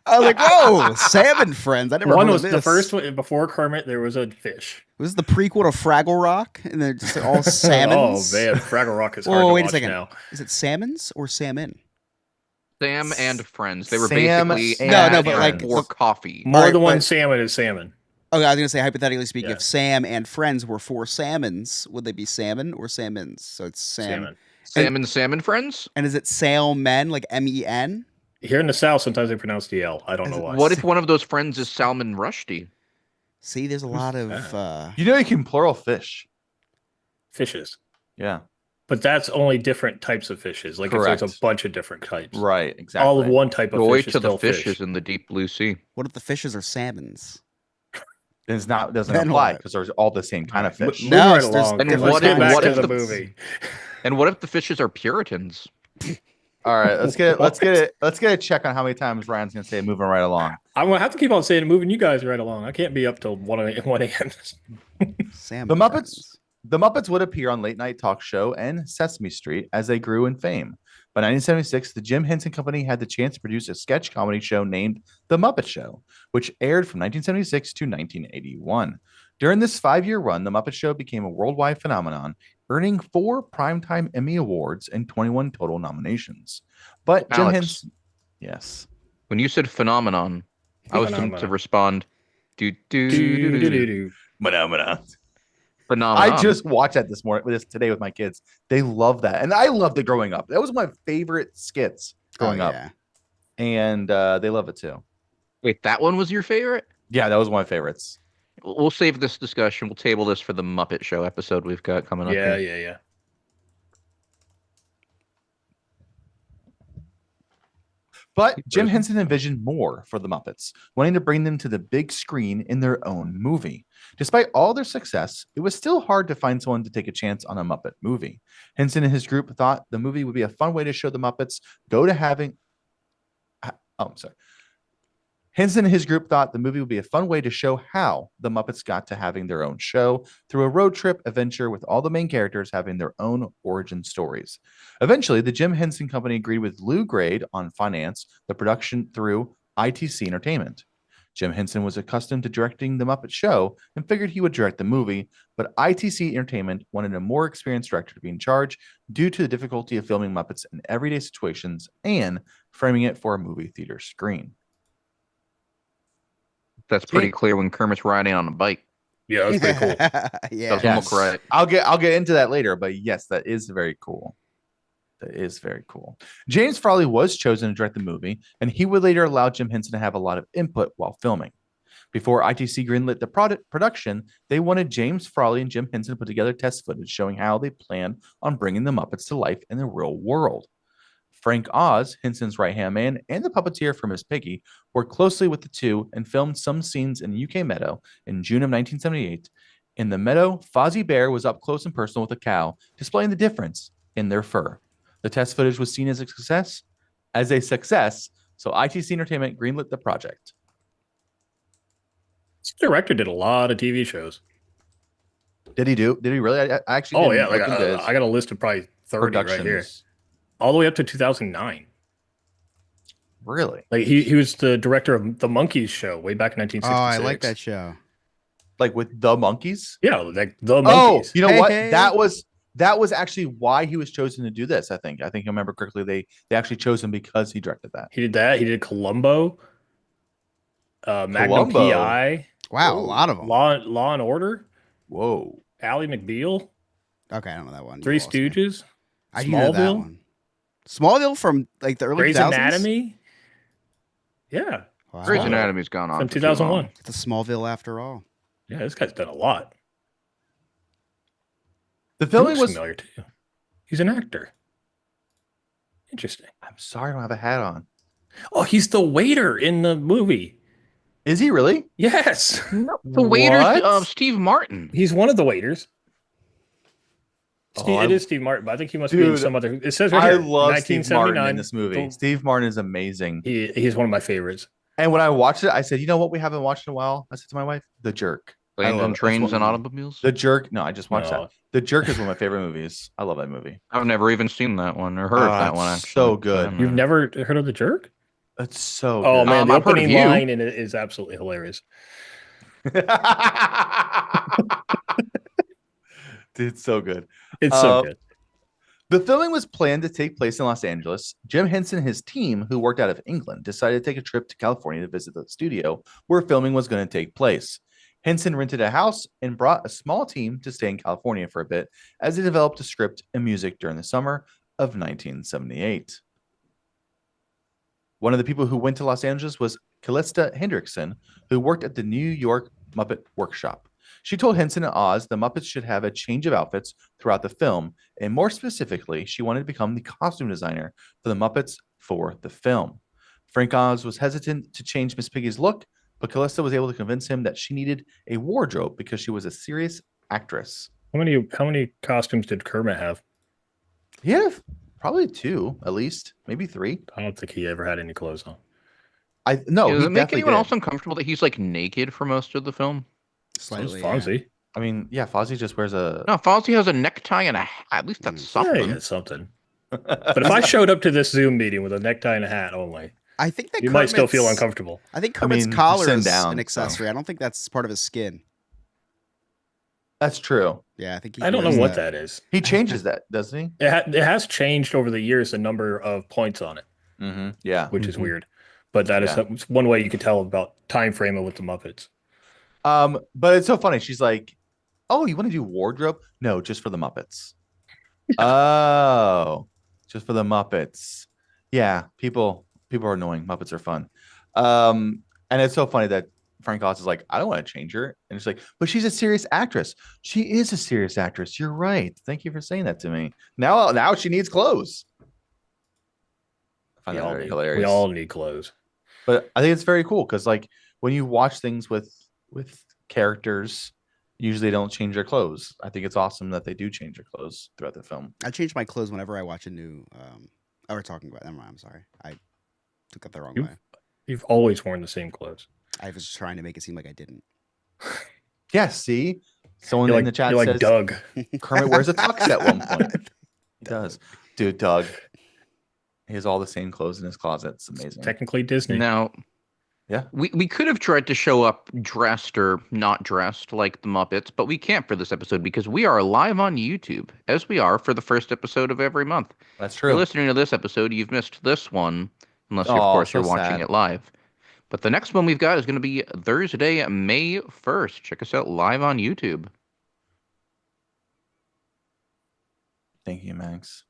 I was like, whoa, Sam and Friends. I never
One
heard
was
of
the
this.
first one before Kermit. There was a fish.
Was this the prequel to Fraggle Rock? And they're just all salmons?
Oh man, Fraggle Rock is
Whoa,
hard to
wait a
watch
second.
now.
Is it salmons or salmon?
Sam and Friends. They were
Sam
basically
and
No,
ads
but like-
for coffee.
More
Alright,
than one
but-
salmon is salmon.
Okay, I was going to say, hypothetically speaking,
Yeah.
if Sam and Friends were four salmons, would they be salmon or salmons? So it's Sam.
Salmon.
Salmon Friends?
And is it salmen, like MEN?
Here in the South, sometimes they pronounce the L. I don't know why.
What if one of those friends is Salman Rushdie?
See, there's a lot of.
You know you can plural fish.
Fishes.
Yeah.
But that's only different types of fishes. Like if there's
Correct.
a bunch of different types.
Right. Exactly.
All of one type of
Joy
fish is
to the
still
fishes
fish.
in the deep blue sea.
What if the fishes are salmons?
It's not doesn't
Then
apply
what?
because there's all the same kind of
Mo-
fish.
Moving
No,
right
there's
along.
different
Let's get back
what
to
if
the
the-
movie.
And what if the fishes are Puritans?
All right, let's get a check on how many times Ryan's gonna say moving right along.
I'm gonna have to keep on saying moving you guys right along. I can't be up till 1 a.m.
Salmon.
The Muppets.
friends.
The Muppets would appear on Late Night Talk Show and Sesame Street as they grew in fame. By 1976, the Jim Henson Company had the chance to produce a sketch comedy show named The Muppet Show, which aired from 1976 to 1981. During this 5-year run, The Muppet Show became a worldwide phenomenon, earning 4 Primetime Emmy Awards and 21 total nominations. But Jim
Alex.
Henson, yes.
When you said phenomenon, I was tempted to
Phenomenon.
respond, do do do do do.
Do-do-do-do.
Phenomenon.
I just watched that today with my kids. They love that, and I loved it growing up. That was my favorite skits growing up,
yeah.
and they love it too.
Wait, that one was your favorite?
Yeah, that was one of my favorites.
We'll save this discussion. We'll table this for the Muppet Show episode we've got coming up.
Yeah,
here.
yeah.
But Jim Henson envisioned more for the Muppets, wanting to bring them to the big screen in their own movie. Despite all their success, it was still hard to find someone to take a chance on a Muppet movie. Henson and his group thought the movie would be a fun way to show the Muppets go to having. Oh, I'm sorry. Henson and his group thought the movie would be a fun way to show how the Muppets got to having their own show through a road trip adventure with all the main characters having their own origin stories. Eventually, the Jim Henson Company agreed with Lou Grade on finance the production through ITC Entertainment. Jim Henson was accustomed to directing the Muppet Show and figured he would direct the movie, but ITC Entertainment wanted a more experienced director to be in charge due to the difficulty of filming Muppets in everyday situations and framing it for a movie theater screen.
That's pretty clear when Kermit's riding on a bike.
Yeah, that's pretty cool.
yeah.
Doesn't look right.
I'll get into that later, but yes, that is very cool. That is very cool. James Farley was chosen to direct the movie, and he would later allow Jim Henson to have a lot of input while filming. Before ITC greenlit the production, they wanted James Farley and Jim Henson to put together test footage showing how they plan on bringing the Muppets to life in the real world. Frank Oz, Henson's right-hand man, and the puppeteer for Miss Piggy worked closely with the two and filmed some scenes in the UK meadow in June of 1978. In the meadow, Fozzie Bear was up close and personal with a cow, displaying the difference in their fur. The test footage was seen as a success, so ITC Entertainment greenlit the project.
This director did a lot of TV shows.
Did he really? I actually.
Oh
didn't
yeah, like
look into his
I got a list of probably 30 right here,
productions.
all the way up to 2009.
Really?
Like he was the director of the Monkeys show way back in
Oh,
1966.
I like that show.
Like with the monkeys?
Yeah, like the
Oh,
Monkeys.
you know
Hey,
what?
hey.
That was actually why he was chosen to do this. I think I remember correctly. They actually chose him because he directed that.
He did that. He did Columbo, Magnum
Columbo.
PI,
Wow,
Whoa.
a lot of them.
Law and Order,
Whoa.
Ally McBeal,
Okay, I don't know that one. You
Three
lost me.
Stooges,
I do know that
Smallville,
one. Smallville from like the early
Grey's
2000s?
Anatomy. Yeah,
Wow.
Grey's
Smallville.
Anatomy's gone on
from
for too
2001.
long.
It's a Smallville after all.
Yeah, this guy's done a lot.
The
He
filming
looks
was.
familiar too. He's an actor. Interesting.
I'm sorry, I don't have a hat on.
Oh, he's the waiter in the movie.
Is he really?
Yes,
No, the waiter's
What?
Steve Martin.
he's one of the waiters.
Oh,
It is Steve Martin, but I think he must be in
Dude,
some other. It says right
I
here,
love Steve Martin in
1979.
this movie.
The-
Steve Martin is amazing.
He's one of my favorites.
And when I watched it, I said, "You know what? We haven't watched in a while." I said to my wife, "The Jerk." I
Planes
love
and
it. That's
Trains
one-
and Automobiles.
The Jerk. No, I just watched
No.
that. The Jerk is one of my favorite movies. I love that movie.
I've never even seen that one or heard of that
it's
one. Actually,
so good.
I don't
You've
know.
never heard of The Jerk?
It's so
Oh
good.
man, the
I've heard of
opening
you.
line in it is absolutely hilarious.
Dude, it's so good.
It's so good.
The filming was planned to take place in Los Angeles. Jim Henson and his team, who worked out of England, decided to take a trip to California to visit the studio where filming was going to take place. Henson rented a house and brought a small team to stay in California for a bit as they developed a script and music during the summer of 1978. One of the people who went to Los Angeles was Callista Hendrickson, who worked at the New York Muppet Workshop. She told Henson and Oz the Muppets should have a change of outfits throughout the film, and more specifically, she wanted to become the costume designer for the Muppets for the film. Frank Oz was hesitant to change Miss Piggy's look, but Callista was able to convince him that she needed a wardrobe because she was a serious actress.
How many costumes did Kermit have?
Yeah, probably 2, at least, maybe 3.
I don't think he ever had any clothes on.
No,
Does
he
it make
definitely
anyone
did.
else uncomfortable that he's like naked for most of the film?
So was
Slightly.
Fonzie.
I mean, yeah, Fozzie just wears a.
No, Fozzie has a necktie and a hat. At least that's
Yeah,
something.
he had something. But if I showed up to this Zoom meeting with a necktie and a hat only,
I think that
you might still feel
Kermit's-
uncomfortable.
I think
I
Kermit's
mean,
collar
sitting
is
down,
an
so.
accessory. I don't think that's part of his skin.
That's true.
Yeah, I think he
I don't know
wears
what that is.
He changes that, doesn't he?
It has changed over the years the number of points on it,
Mm-hmm. Yeah.
which is
Mhm.
weird. But that is
Yeah.
one way you can tell about time framing with the Muppets.
But it's so funny. She's like, "Oh, you want to do wardrobe? No, just for the Muppets." Oh, just for the Muppets. Yeah, people are annoying. Muppets are fun. And it's so funny that Frank Oz is like, "I don't want to change her," and it's like, "But she's a serious actress. She is a serious actress. You're right. Thank you for saying that to me. Now she needs clothes." I find that very hilarious.
We all need clothes.
But I think it's very cool because, like, when you watch things with characters, usually they don't change their clothes. I think it's awesome that they do change their clothes throughout the film.
I change my clothes whenever I watch a new. Oh, we're talking about. Never mind. I'm sorry. I took that the wrong
You-
way.
You've always worn the same clothes.
I was just trying to make it seem like I didn't.
Yeah, see, someone
You're
in
like,
the chat
you're like
says
Doug.
Kermit wears a tux at one point. He does, dude. Doug, he has all the same clothes in his closet. It's amazing.
Technically Disney.
Now,
Yeah.
we could have tried to show up dressed or not dressed like the Muppets, but we can't for this episode because we are live on YouTube, as we are for the first episode of every month.
That's
If you're
true.
listening to this episode, you've missed this one, unless of
Aw,
course
so
you're watching
sad.
it live. But the next one we've got is going to be Thursday, May 1st. Check us out live on YouTube.
Thank you, Max.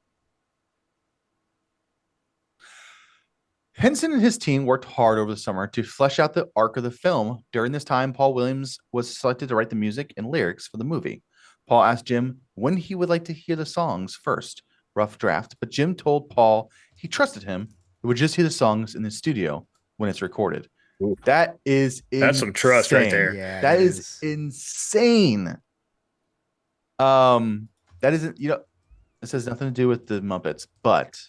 Henson and his team worked hard over the summer to flesh out the arc of the film. During this time, Paul Williams was selected to write the music and lyrics for the movie. Paul asked Jim when he would like to hear the songs first, rough draft, but Jim told Paul he trusted him. He would just hear the songs in the studio when it's recorded.
Ooh.
That is
That's some trust right
insane.
there.
Yeah,
That
it
is insane. That isn't, this has nothing to do with the Muppets, but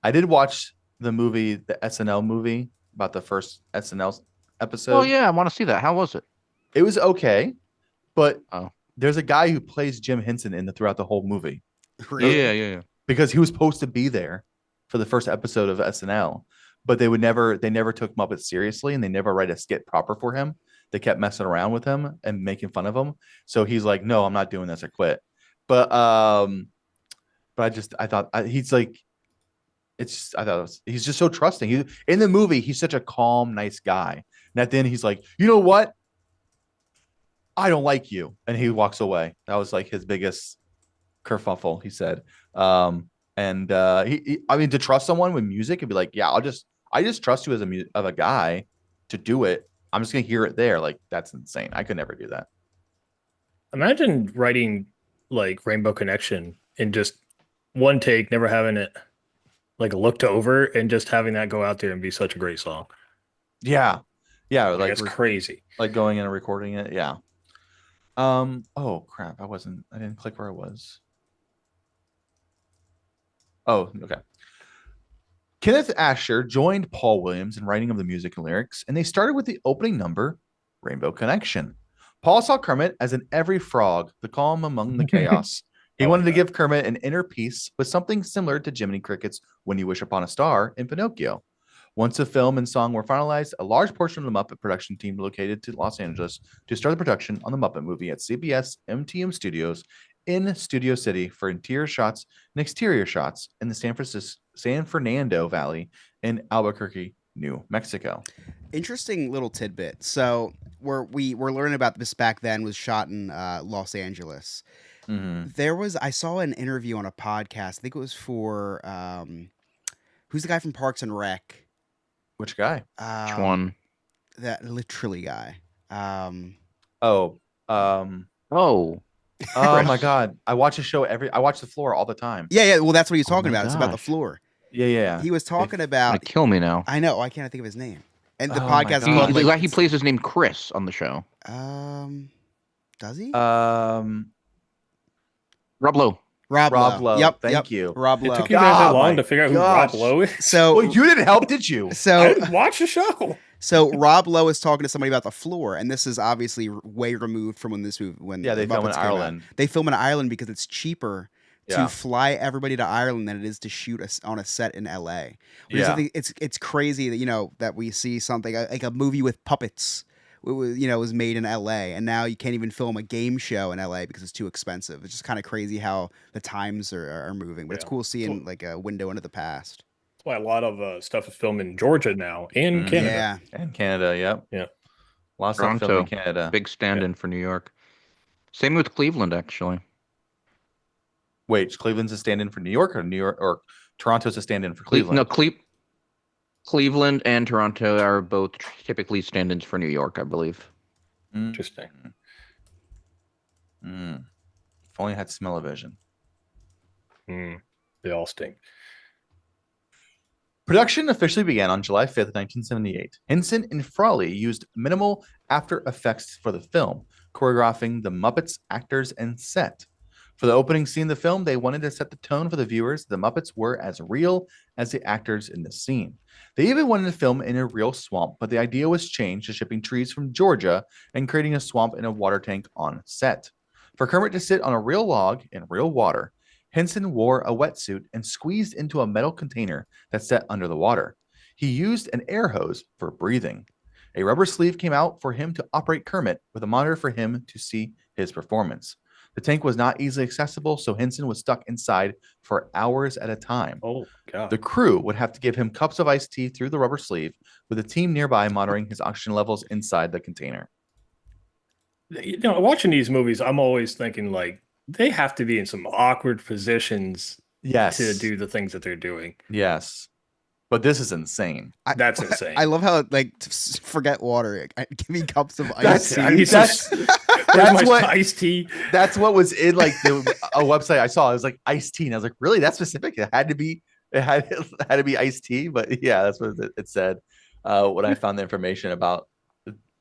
I did watch the movie, the SNL movie about the first SNL episode.
Oh yeah, I want to see that. How was it?
It was okay, but
Oh.
there's a guy who plays Jim Henson throughout the whole movie
Really?
Yeah.
because he was supposed to be there for the first episode of SNL, but they never took Muppets seriously, and they never write a skit proper for him. They kept messing around with him and making fun of him. So he's like, no, I'm not doing this. I quit. But I thought he's like, he's just so trusting. In the movie, he's such a calm, nice guy. And at the end, he's like, you know what? I don't like you. And he walks away. That was like his biggest kerfuffle, he said. I mean, to trust someone with music and be like, yeah, I just trust you as a guy to do it. I'm just gonna hear it there. Like, that's insane. I could never do that.
Imagine writing like Rainbow Connection in just one take, never having it like looked over, and just having that go out there and be such a great song.
Yeah.
Like it's crazy.
Like going in and recording it. Yeah. Oh crap. I didn't click where I was. Oh, okay. Kenneth Asher joined Paul Williams in writing of the music and lyrics, and they started with the opening number, Rainbow Connection. Paul saw Kermit as an every frog, the calm among the chaos. He wanted to give Kermit an inner peace with something similar to Jiminy Cricket's When You Wish Upon a Star in Pinocchio. Once the film and song were finalized, a large portion of the Muppet production team relocated to Los Angeles to start the production on the Muppet movie at CBS MTM Studios in Studio City for interior shots and exterior shots in the San Fernando Valley in Albuquerque, New Mexico.
Interesting little tidbit. So we're learning about this back then was shot in Los Angeles.
Mm-hmm.
I saw an interview on a podcast. I think it was for who's the guy from Parks and Rec?
Which guy?
Which one?
That literally guy.
Oh
Chris.
my God! I watch a show I watch The Floor all the time.
Yeah. Well, that's what he's talking
my
about. It's about the
gosh.
floor.
Yeah.
He was talking
Gonna
about.
kill me now.
I know. I can't think of his name. And the
Oh my
podcast is
God.
called
He plays his name Chris on the show.
Does he?
Rob Lowe.
Rob
Lowe.
Yep.
Thank you.
Rob
It
Lowe.
took you guys that
Oh
long
my
to figure out who
gosh.
Rob Lowe is.
So
Well, you didn't help, did you?
I
so
didn't watch the show.
So Rob Lowe is talking to somebody about the floor, and this is obviously way removed from when this movie
Yeah, they
the
film in
Muppets came out.
Ireland.
They film in Ireland because it's cheaper
Yeah.
to fly everybody to Ireland than it is to shoot on a set in LA.
Yeah.
I think it's crazy that that we see something like a movie with puppets. Was made in LA, and now you can't even film a game show in LA because it's too expensive. It's just kind of crazy how the times are moving. But it's cool seeing like a window into the past.
That's why a lot of stuff is filmed in Georgia now and Canada.
Yeah.
And Canada, yep.
Yeah.
Lots of
Toronto.
film in Canada.
Big stand-in for New York. Same with Cleveland, actually.
Wait, Cleveland's a stand-in for New York or Toronto's a stand-in for Cleveland?
No, Cleveland and Toronto are both typically stand-ins for New York, I believe.
Interesting.
If only I had smell-o-vision.
They all stink.
Production officially began on July 5th, 1978. Henson and Frawley used minimal after effects for the film, choreographing the Muppets, actors, and set. For the opening scene of the film, they wanted to set the tone for the viewers. The Muppets were as real as the actors in the scene. They even wanted to film in a real swamp, but the idea was changed to shipping trees from Georgia and creating a swamp in a water tank on set. For Kermit to sit on a real log in real water, Henson wore a wetsuit and squeezed into a metal container that sat under the water. He used an air hose for breathing. A rubber sleeve came out for him to operate Kermit with a monitor for him to see his performance. The tank was not easily accessible, so Henson was stuck inside for hours at a time.
Oh, God.
The crew would have to give him cups of iced tea through the rubber sleeve, with a team nearby monitoring his oxygen levels inside the container.
Watching these movies, I'm always thinking, like, they have to be in some awkward positions
Yes.
to do the things that they're doing.
Yes. But this is insane.
That's insane.
I love how forget water. Give me cups of ice.
I need
That's
my
what
iced tea.
that's what was in like a website I saw. It was like iced tea, and I was like, really? That's specific? It had to be iced tea. But yeah, that's what it said when I found the information about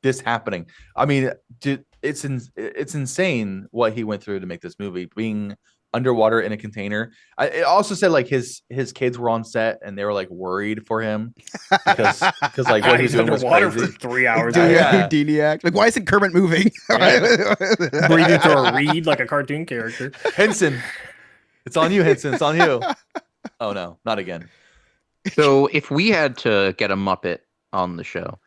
this happening. I mean, it's insane what he went through to make this movie, being underwater in a container. It also said like his kids were on set and they were like worried for him because like what he's doing was
underwater
crazy.
for 3 hours.
Doing
Yeah.
a Houdini act. Like, why isn't Kermit moving?
Breathing through a reed like a cartoon character.
Henson, it's on you, Henson. It's on you. Oh no, not again.
So if we had to get a Muppet on the show,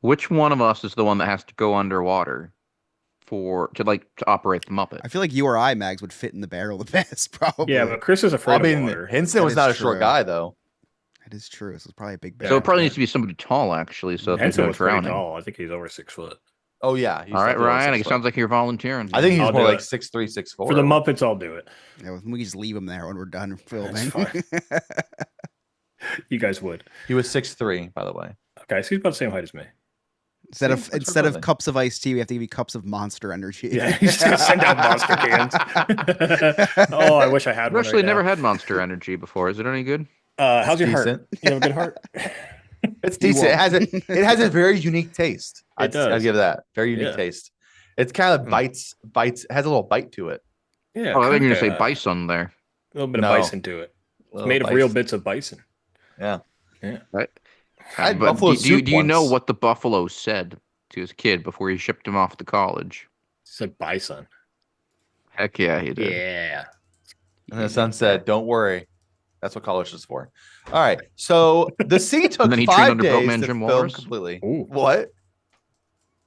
which one of us is the one that has to go underwater to operate the Muppet?
I feel like you or I, Mags, would fit in the barrel the best, probably.
Yeah, but Chris is afraid of water.
Henson
That
was
is
not a short
true.
guy though.
That is true. This is probably a big
So
barrel.
it probably needs to be somebody tall, actually, so that there's
Henson
no
was pretty
drowning.
tall. I think he's over 6 foot.
Oh yeah. He's
All right,
definitely
Ryan.
6
It
foot.
sounds like you're volunteering.
I think he's
I'll
more
do
like
it.
6'3", 6'4".
For the Muppets, I'll do it.
Yeah, we can just leave him there when we're done filming.
fine. You guys would.
He was 6'3", by the way.
Okay, so he's about the same height as me.
instead
See,
of
that's
cups of iced tea, we have to give you cups of Monster Energy.
Yeah, he's gonna send out monster cans. Oh, I wish I had
I've
one.
actually
right
never
now.
had Monster Energy before. Is it any good?
How's your
Decent.
heart? You have a good heart?
It's decent. It has a very unique taste.
It does.
I'd give that very unique
Yeah.
taste. It's kind of
Hmm.
bites. It has a little bite to it.
Yeah.
Oh, I think you're gonna say
kinda-
bison there.
A little bit
No.
of bison to it.
Little
Made of
bites.
real bits of bison.
Yeah.
Right?
I had
But
buffalo
do you
soup
know
once.
what the buffalo said to his kid before he shipped him off to college?
It's like bison.
Heck yeah, he did.
Yeah.
And the son said, "Don't worry, that's what college is for." All right. So the scene took
And then he trained
5
under
days
Boatman
to
Jim
film
Walrus?
completely.
Ooh.
What?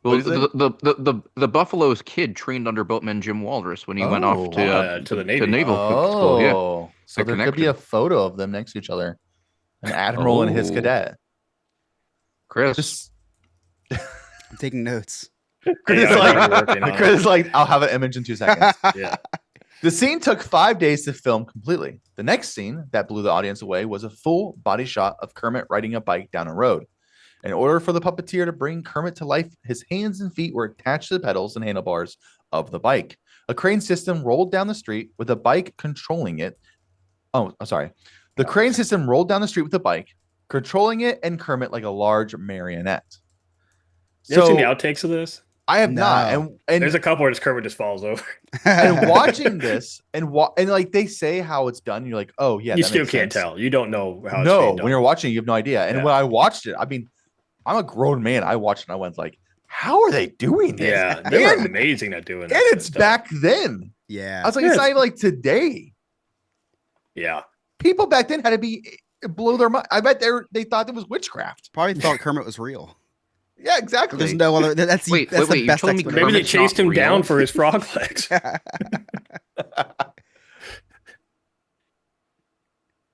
Well,
What is it?
the Buffalo's kid trained under boatman Jim Walrus when he went
Oh,
off to
to the Navy.
naval school. Yeah,
Oh, so
The
there could be a
connection.
photo of them next to each other. An admiral and his
Oh.
cadet.
Chris.
Just
I'm taking notes.
Chris
Yeah,
is
I
like,
know you're working on it.
Chris is like, I'll have an image in 2 seconds.
Yeah.
The scene took 5 days to film completely. The next scene that blew the audience away was a full body shot of Kermit riding a bike down a road. In order for the puppeteer to bring Kermit to life, his hands and feet were attached to the pedals and handlebars of the bike. A crane system rolled down the street with a bike controlling it. Oh, I'm sorry. The crane system rolled down the street with the bike, controlling it and Kermit like a large marionette.
You ever seen the outtakes of this?
I have not.
No.
And
There's a couple where this Kermit just falls over.
and watching this and like they say how it's done, you're like, oh yeah,
You
that
still
makes
can't
sense.
tell. You don't know how it's
No,
being done.
when you're watching, you have no idea. And
Yeah.
when I watched it, I mean, I'm a grown man. I watched it and I went like, how are they doing this?
Yeah, they were
and,
amazing at doing
and
that
it's
stuff.
back then.
Yeah.
I was like,
Yeah.
it's not even like today.
Yeah.
People back then had to be blow their mind. I bet they thought it was witchcraft.
Probably thought Kermit was real.
Yeah, exactly.
There's no other. That's the,
Wait,
that's
wait,
the
you're
best
telling me
explanation.
Maybe they
Kermit's
chased
not
him down
real?
for his frog legs.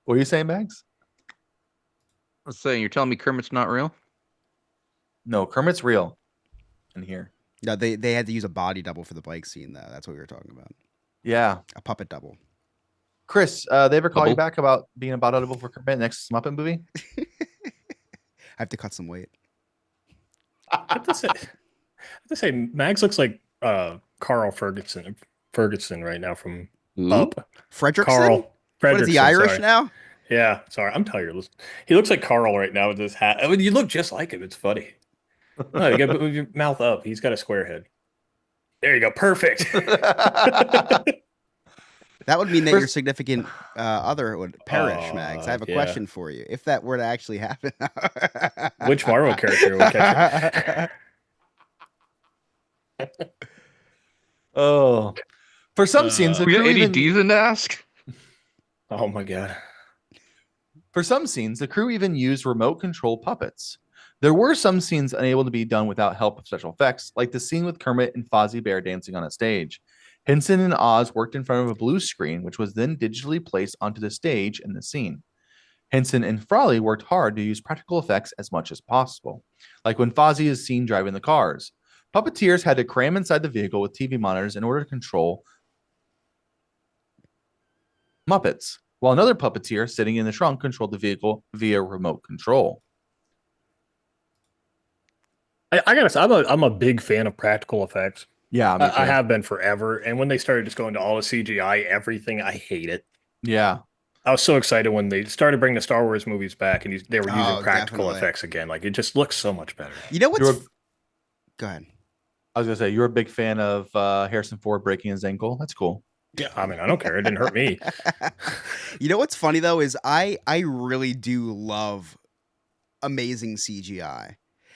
What are you saying, Max?
Let's say you're telling me Kermit's not real.
No, Kermit's real in here.
No, they had to use a body double for the bike scene though. That's what we were talking about.
Yeah.
A puppet double.
Chris, they ever call you
Double?
back about being a body double for Kermit next Muppet movie?
I have to cut some weight.
I have to say, Max looks like Carl Ferguson right now from
Ooh.
Up.
Frederickson?
Carl.
What is he,
Fredrickson,
Irish
sorry.
now?
Yeah, sorry, I'm tired. He looks like Carl right now with this hat. I mean, you look just like him. It's funny. No, you got to move your mouth up. He's got a square head. There you go. Perfect.
That would mean that
First-
your significant other would perish, Mags. I have a
yeah.
question for you. If that were to actually happen,
Which Marvel character would catch
Oh, for some scenes, the
We got
crew
Eddie
even,
Deason to ask.
Oh my god.
for some scenes, the crew even used remote control puppets. There were some scenes unable to be done without help of special effects, like the scene with Kermit and Fozzie Bear dancing on a stage. Henson and Oz worked in front of a blue screen, which was then digitally placed onto the stage in the scene. Henson and Frawley worked hard to use practical effects as much as possible, like when Fozzie is seen driving the cars. Puppeteers had to cram inside the vehicle with TV monitors in order to control Muppets, while another puppeteer sitting in the trunk controlled the vehicle via remote control.
I gotta say, I'm a big fan of practical effects.
Yeah,
I have been forever. And when they started just going to all the CGI, everything, I hate it.
Yeah,
I was so excited when they started bringing the Star Wars movies back and they were using
Oh,
practical
definitely.
effects again. Like it just looks so much better.
you know what's?
You're a-
Go ahead.
I was gonna say you're a big fan of Harrison Ford breaking his ankle. That's cool.
Yeah, I mean, I don't care. It didn't hurt me.
You know what's funny though is I really do love amazing CGI.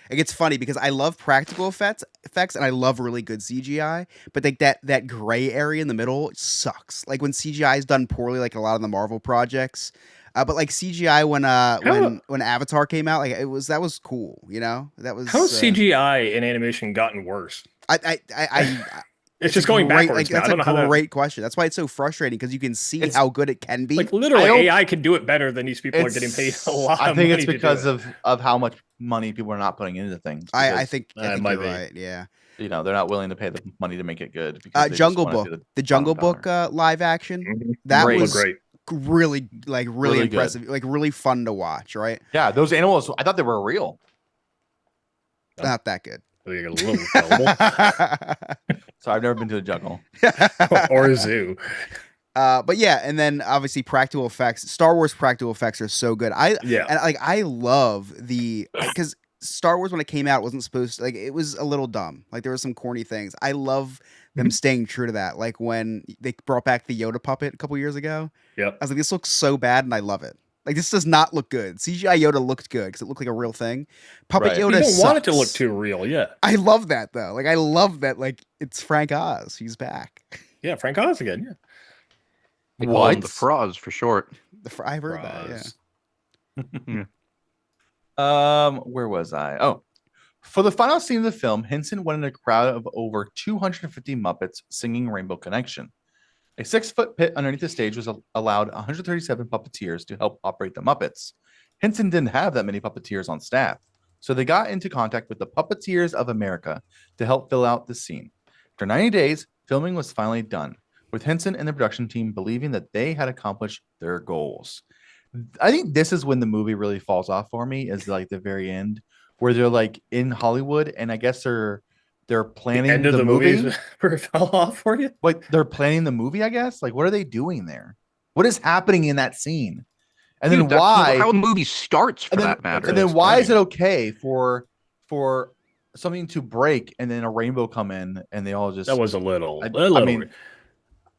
Like it's funny because I love practical effects and I love really good CGI, but like that gray area in the middle sucks. Like when CGI is done poorly, like a lot of the Marvel projects, But like CGI when Avatar came out, like that was cool. You know, that was
How has CGI in animation gotten worse?
I
It's just going
great,
backwards.
Like, that's
I don't know
a
how that.
great question. That's why it's so frustrating because you can see how good it can be.
Like literally, AI can do it better than these people are getting paid a lot.
I
of
think
money
it's because
to do
of how much money people are not putting into things.
I think
might
you're
be.
right. Yeah.
You know, they're not willing to pay the money to make it good. Because
Jungle Book, the Jungle Book live action,
it.
that
Great.
was
great.
really
Really
impressive,
good.
like really fun to watch. Right?
Yeah, those animals. I thought they were real.
Not that good.
Like a little gullible.
So I've never been to a jungle
or a zoo.
But yeah, and then obviously practical effects. Star Wars practical effects are so good. I love because Star Wars when it came out wasn't supposed to, like, it was a little dumb. Like there were some corny things. I love them staying true to that. Like when they brought back the Yoda puppet a couple years ago.
Yep.
I was like, this looks so bad, and I love it. Like this does not look good. CGI Yoda looked good because it looked like a real thing. Puppet Yoda.
You don't
sucks.
want it to look too real. Yeah.
I love that though. Like I love that. Like it's Frank Oz. He's back.
Yeah, Frank Oz again. Yeah.
They call him the Froz for short.
I've heard that. Yeah.
Where was I? Oh, for the final scene of the film, Henson went in a crowd of over 250 Muppets singing Rainbow Connection. A 6-foot pit underneath the stage was allowed 137 puppeteers to help operate the Muppets. Henson didn't have that many puppeteers on staff, so they got into contact with the Puppeteers of America to help fill out the scene. After 90 days, filming was finally done, with Henson and the production team believing that they had accomplished their goals. I think this is when the movie really falls off for me, is like the very end, where they're like in Hollywood, and I guess they're planning
end of the movie where it fell off for you.
Like they're planning the movie, I guess. Like, what are they doing there? What is happening in that scene? And then why?
How the movie starts, for that matter.
And then why is it okay for something to break and then a rainbow come in and they all just?
That was a little.
I mean,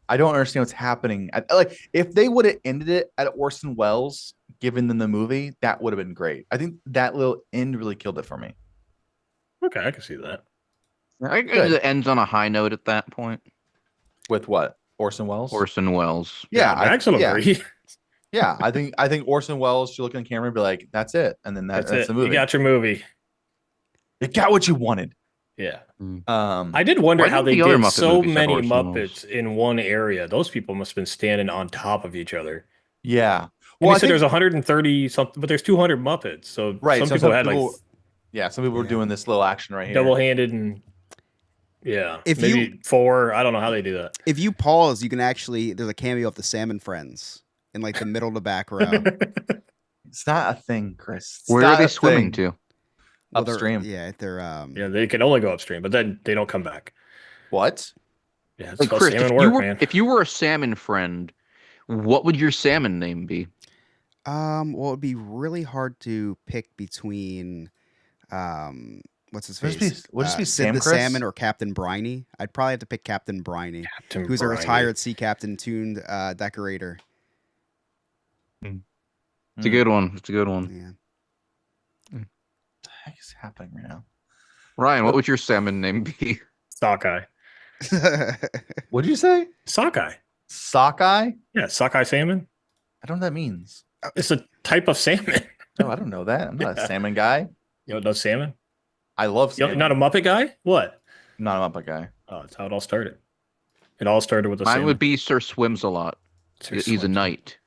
I don't understand what's happening. Like, if they would have ended it at Orson Welles, given them the movie, that would have been great. I think that little end really killed it for me.
Okay, I can see that.
I guess it ends on a high note at that point.
With what? Orson Welles?
Orson Welles.
Yeah,
I actually agree.
Yeah, I think Orson Welles should look in the camera and be like, "That's it," and then that's the movie.
You got your movie.
You got what you wanted.
Yeah.
I
did wonder how they did so
movies
many Muppets in one area. Those people must have been standing on top of each other.
Yeah.
Well, I said there's 130 something, but there's 200 Muppets. So
right,
some people had
some people were doing this little action right here,
double-handed and. Yeah,
if
maybe 4. I don't know how they do that.
If you pause, you can actually. There's a cameo of the Salmon Friends in like the middle of the back row.
It's not a thing, Chris.
Where are they swimming to?
Well,
upstream.
They're
they can only go upstream, but then they don't come back.
What?
Yeah,
it's Chris, if you were a salmon friend, what would your salmon name be?
Well, it'd be really hard to pick between what's his face?
Would it be
Sid the
Chris?
Salmon or Captain Briny? I'd probably have to pick Captain Briny, who's a retired sea captain tuned decorator.
It's a good one. It's a good one.
Yeah.
What the heck is happening right now?
Ryan, what would your salmon name be?
Sockeye.
What'd you say?
Sockeye.
Sockeye?
Yeah, sockeye salmon.
I don't know what that means.
It's a type of salmon.
No, I don't know that. I'm not a salmon guy.
You don't know salmon?
I love salmon.
You're not a Muppet guy? What?
Not a Muppet guy.
Oh, that's how it all started. It all started with a salmon.
Mine would be Sir Swims a Lot. He's a knight.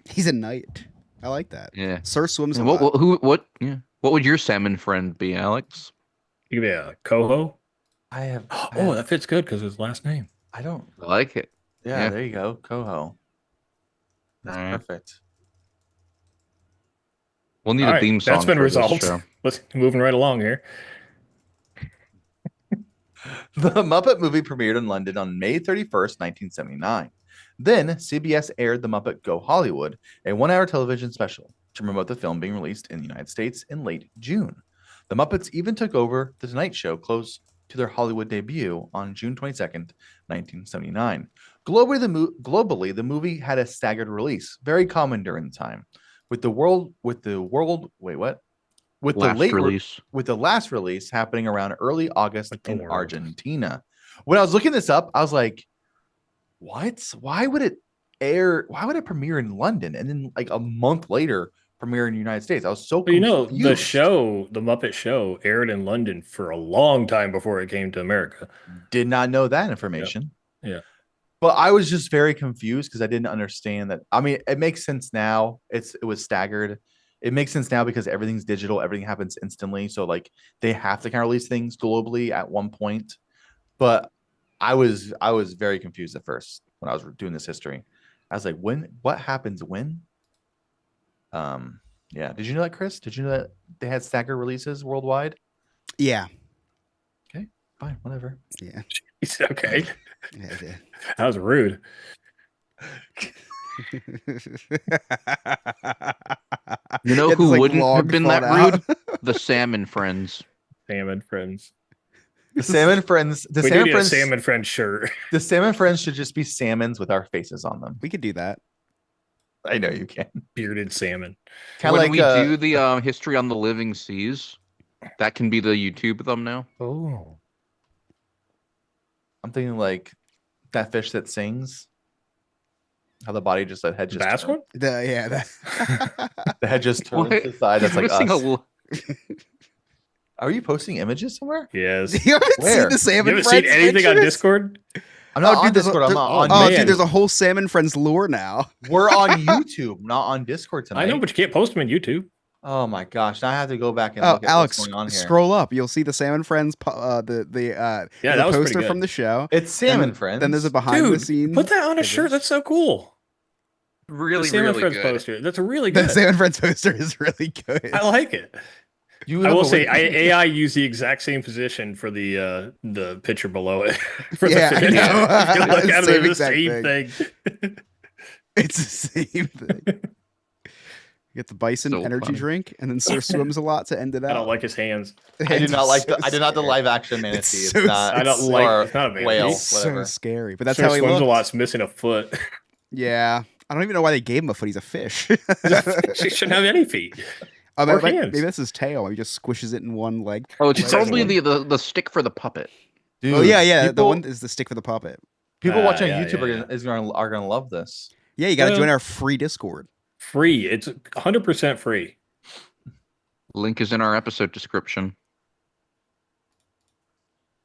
He's a knight. I like that.
Yeah.
Sir Swims a Lot.
What would your salmon friend be, Alex?
You could be a coho.
That
fits good because his last name.
I don't
like it.
Yeah, there you go. Coho. That's perfect.
We'll need a theme song.
That's been resolved. Let's moving right along here.
The Muppet movie premiered in London on May 31st, 1979. Then CBS aired The Muppet Go Hollywood, a 1-hour television special, to promote the film being released in the United States in late June. The Muppets even took over The Tonight Show close to their Hollywood debut on June 22nd, 1979. Globally, the movie had a staggered release, very common during the time, with the last release happening around early August in Argentina. When I was looking this up, I was like, what? Why would it air? Why would it premiere in London and then like a month later premiere in the United States? I was so
But you know,
confused.
the Muppet Show aired in London for a long time before it came to America.
Did not know that information.
Yeah.
But I was just very confused because I didn't understand that. I mean, it makes sense now. It was staggered. It makes sense now because everything's digital. Everything happens instantly. So like they have to kind of release things globally at one point. But I was very confused at first when I was doing this history. I was like, what happens when? Yeah. Did you know that, Chris? Did you know that they had staggered releases worldwide?
Yeah.
Okay, fine, whatever.
Yeah.
Okay.
Yeah, I did.
That was rude.
You know
Yeah,
who
this, like,
wouldn't have
log
been that
falling
rude?
out.
The Salmon Friends.
Salmon friends.
The salmon friends. The
We do
salmon
need a
friends.
salmon friend shirt.
The salmon friends should just be salmons with our faces on them.
We could do that.
I know you can.
Bearded salmon.
Kind
When
of like
we do the history on the living seas, that can be the YouTube thumbnail.
Oh.
I'm thinking like that fish that sings. How the body just that head
The
just
bass
turns.
one?
The head just turns
What?
to the side. That's
He's
like
missing
us.
a
Are you posting images somewhere?
Yes.
You haven't
Where?
seen the
You
Salmon
haven't
Friends
seen anything on
pictures?
Discord?
I'm not
Oh,
on
dude, there's a-
Discord. I'm
there-
not on.
Oh,
man.
dude, there's a whole Salmon Friends lore now.
We're on YouTube, not on Discord tonight.
I know, but you can't post them on YouTube.
Oh my gosh! Now I have to go back and
Oh,
look at
Alex,
what's going on here.
scroll up. You'll see the Salmon Friends.
Yeah,
the
that was pretty
poster
good.
from the show.
It's salmon
Then-
friends.
Then there's a behind the
Dude,
scenes.
put that on a shirt.
image.
That's so cool.
really,
the Salmon
really
Friends
good.
poster. That's really
The
good.
Salmon Friends poster is really good.
I like it.
You
I
have
will
a
say
link-
AI used the exact same position for the picture below it. For
Yeah, I
the video.
know.
If you look at it,
Same
it's the
exact
same thing.
It's the same thing. You get the bison
So
energy
funny.
drink, and then Sir swims a lot to end it out.
I don't like his hands.
I do not like
so
the. I do not the
scary.
live action manatee.
It's
It's,
so
not.
I don't
It's-
like.
or
It's not a manatee.
whale.
It's
whatever.
so scary, but that's
Sir
how he
swims
looks.
a lot's missing a foot.
Yeah, I don't even know why they gave him a foot. He's a fish.
She shouldn't have any feet.
Oh,
Or
maybe
hands.
that's his tail. Maybe he just squishes it in one leg.
Oh, it's
Like-
probably the stick for the puppet.
Dude,
Oh yeah. The
People,
one is the stick for the puppet.
people watching
yeah,
YouTube
yeah,
are gonna love this.
Yeah, you got to
Well-
join our free Discord.
Free. It's 100% free.
Link is in our episode description.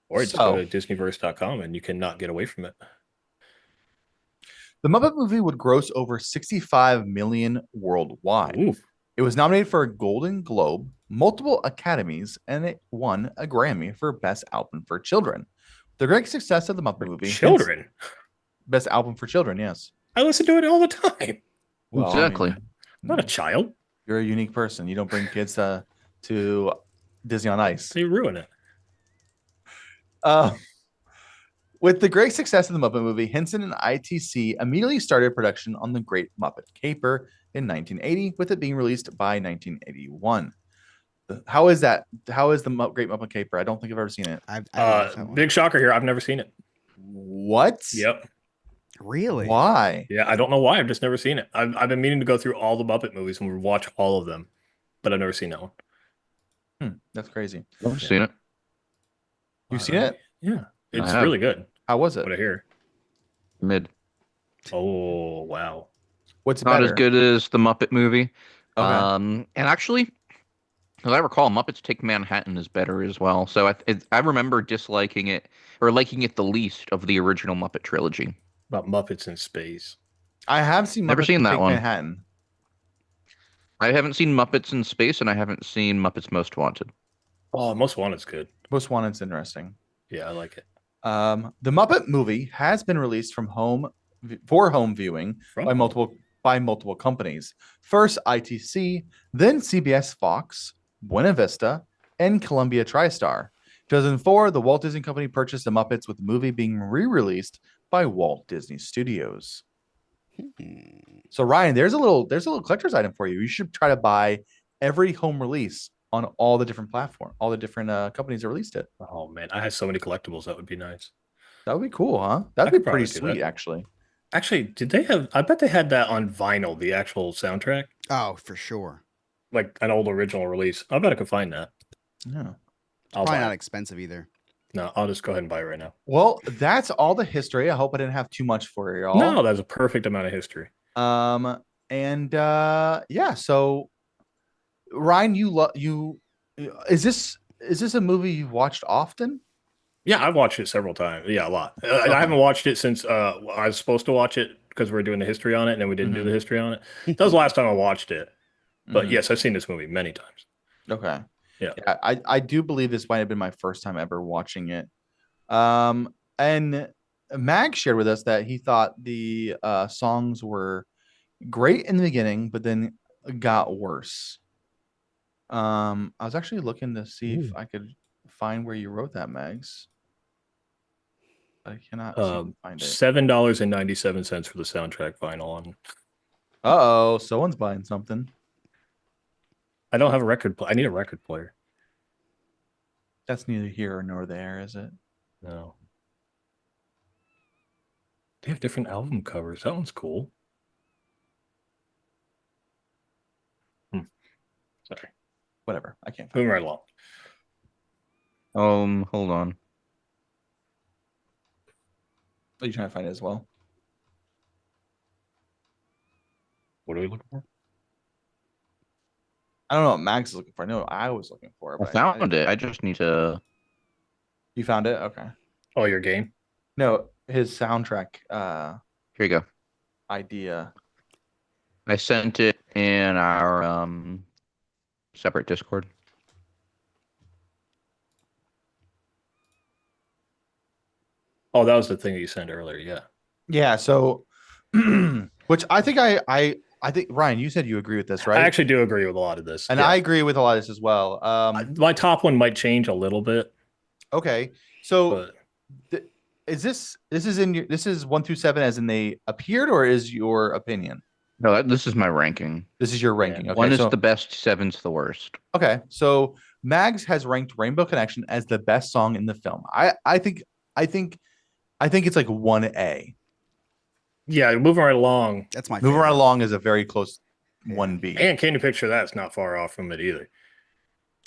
Or just
So-
go to Dizneyverse.com and you cannot get away from it.
The Muppet movie would gross over 65 million worldwide.
Ooh.
It was nominated for a Golden Globe, multiple Academies, and it won a Grammy for Best Album for Children. The great success of the Muppet movie.
Children.
Best Album for Children, yes.
I listen to it all the time.
Well, I mean,
Exactly.
I'm not a child.
you're a unique person. You don't bring kids to Disney on Ice.
They ruin it.
With the great success of the Muppet movie, Henson and ITC immediately started production on The Great Muppet Caper in 1980, with it being released by 1981. How is that? How is the Great Muppet Caper? I don't think I've ever seen it.
I don't know that one.
Big shocker here. I've never seen it.
What?
Yep.
Really?
Why?
Yeah, I don't know why. I've just never seen it. I've been meaning to go through all the Muppet movies and watch all of them, but I've never seen that one.
That's crazy.
I've seen it.
You've seen it?
Yeah. It's
have.
really good.
How was it?
What I hear.
Mid.
Oh, wow.
What's
Not
better?
as good as the Muppet movie.
Okay.
And actually, as I recall, Muppets Take Manhattan is better as well. So I remember disliking it or liking it the least of the original Muppet trilogy.
About Muppets in space.
I have seen
Never
Muppets
seen that
Take
one.
Manhattan.
I haven't seen Muppets in Space, and I haven't seen Muppets Most Wanted.
Oh, Most Wanted's good.
Most Wanted's interesting.
Yeah, I like it.
The Muppet movie has been released from home viewing
From
by multiple companies. First ITC, then CBS Fox, Buena Vista, and Columbia TriStar. 2004, the Walt Disney Company purchased the Muppets, with the movie being re-released by Walt Disney Studios. So Ryan, there's a little collector's item for you. You should try to buy every home release on all the different platforms, all the different companies that released it.
Oh man, I have so many collectibles. That would be nice.
That would be cool, huh? That'd
I
be
could
pretty
probably do
sweet,
that.
actually.
Actually, did they have? I bet they had that on vinyl, the actual soundtrack,
Oh, for sure.
like an old original release. I bet I could find that.
Yeah.
I'll
Probably
buy
not
it.
expensive either.
No, I'll just go ahead and buy it right now.
Well, that's all the history. I hope I didn't have too much for y'all.
No, that's a perfect amount of history.
Yeah. So, Ryan, is this a movie you've watched often?
Yeah, I've watched it several times. Yeah, a lot. I haven't watched it since I was supposed to watch it because we were doing the history on it, and then we didn't do the history on it. That was the last time I watched it. But yes, I've seen this movie many times.
Okay.
Yeah.
I do believe this might have been my first time ever watching it. And Mag shared with us that he thought the songs were great in the beginning, but then got worse. I was actually looking to see if I could find where you wrote that, Mags. I cannot seem to find it.
$7.97 for the soundtrack vinyl on.
Uh-oh, someone's buying something.
I don't have a record player. I need a record player.
That's neither here nor there, is it?
No. They have different album covers. That one's cool. Sorry.
Whatever. I can't.
Moving right along.
Hold on.
Are you trying to find it as well?
What are we looking for?
I don't know what Max is looking for. I know what I was looking for.
I
But
found it. I just need to.
You found it? Okay.
Oh, your game?
No, his soundtrack
Here you go.
idea.
I sent it in our separate Discord.
Oh, that was the thing that you sent earlier. Yeah.
Yeah. So, which I think I think Ryan, you said you agree with this, right?
I actually do agree with a lot of this.
and
yeah.
I agree with a lot of this as well.
My top one might change a little bit,
Okay. So
but
this is 1 through 7 as in they appeared, or is your opinion?
No, this is my ranking.
This is your ranking. Okay.
One is
so,
the best, seven's the worst.
okay. So Mags has ranked Rainbow Connection as the best song in the film. I think it's like 1A.
yeah, moving right along.
That's my
Moving
favorite.
Right Along is a very close
Yeah.
1B.
And Can You Picture That's not far off from it either.